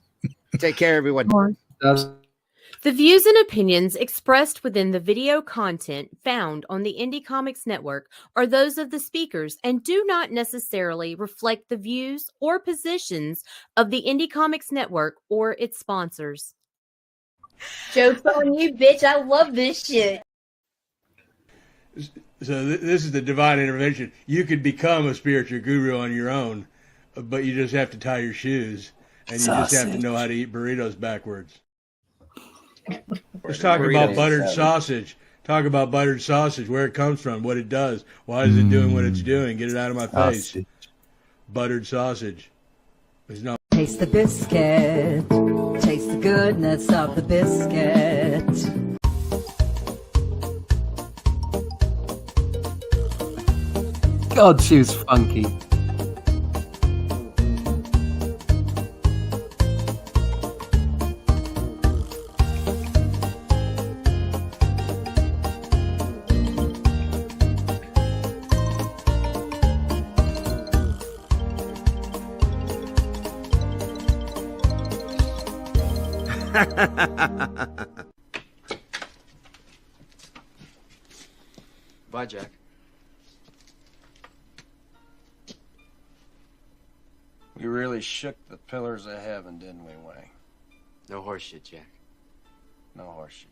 Take care, everyone. The views and opinions expressed within the video content found on the Indie Comics Network are those of the speakers and do not necessarily reflect the views or positions of the Indie Comics Network or its sponsors. Joke's on you, bitch. I love this shit. So this is the divine intervention. You could become a spiritual guru on your own, but you just have to tie your shoes, and you just have to know how to eat burritos backwards. Let's talk about buttered sausage. Talk about buttered sausage, where it comes from, what it does, why is it doing what it's doing. Get it out of my face. Buttered sausage. There's no. Taste the biscuit. Taste the goodness of the biscuit. God, she was funky. Bye, Jack. We really shook the pillars of heaven, didn't we, Wayne? No horse shit, Jack. No horse shit.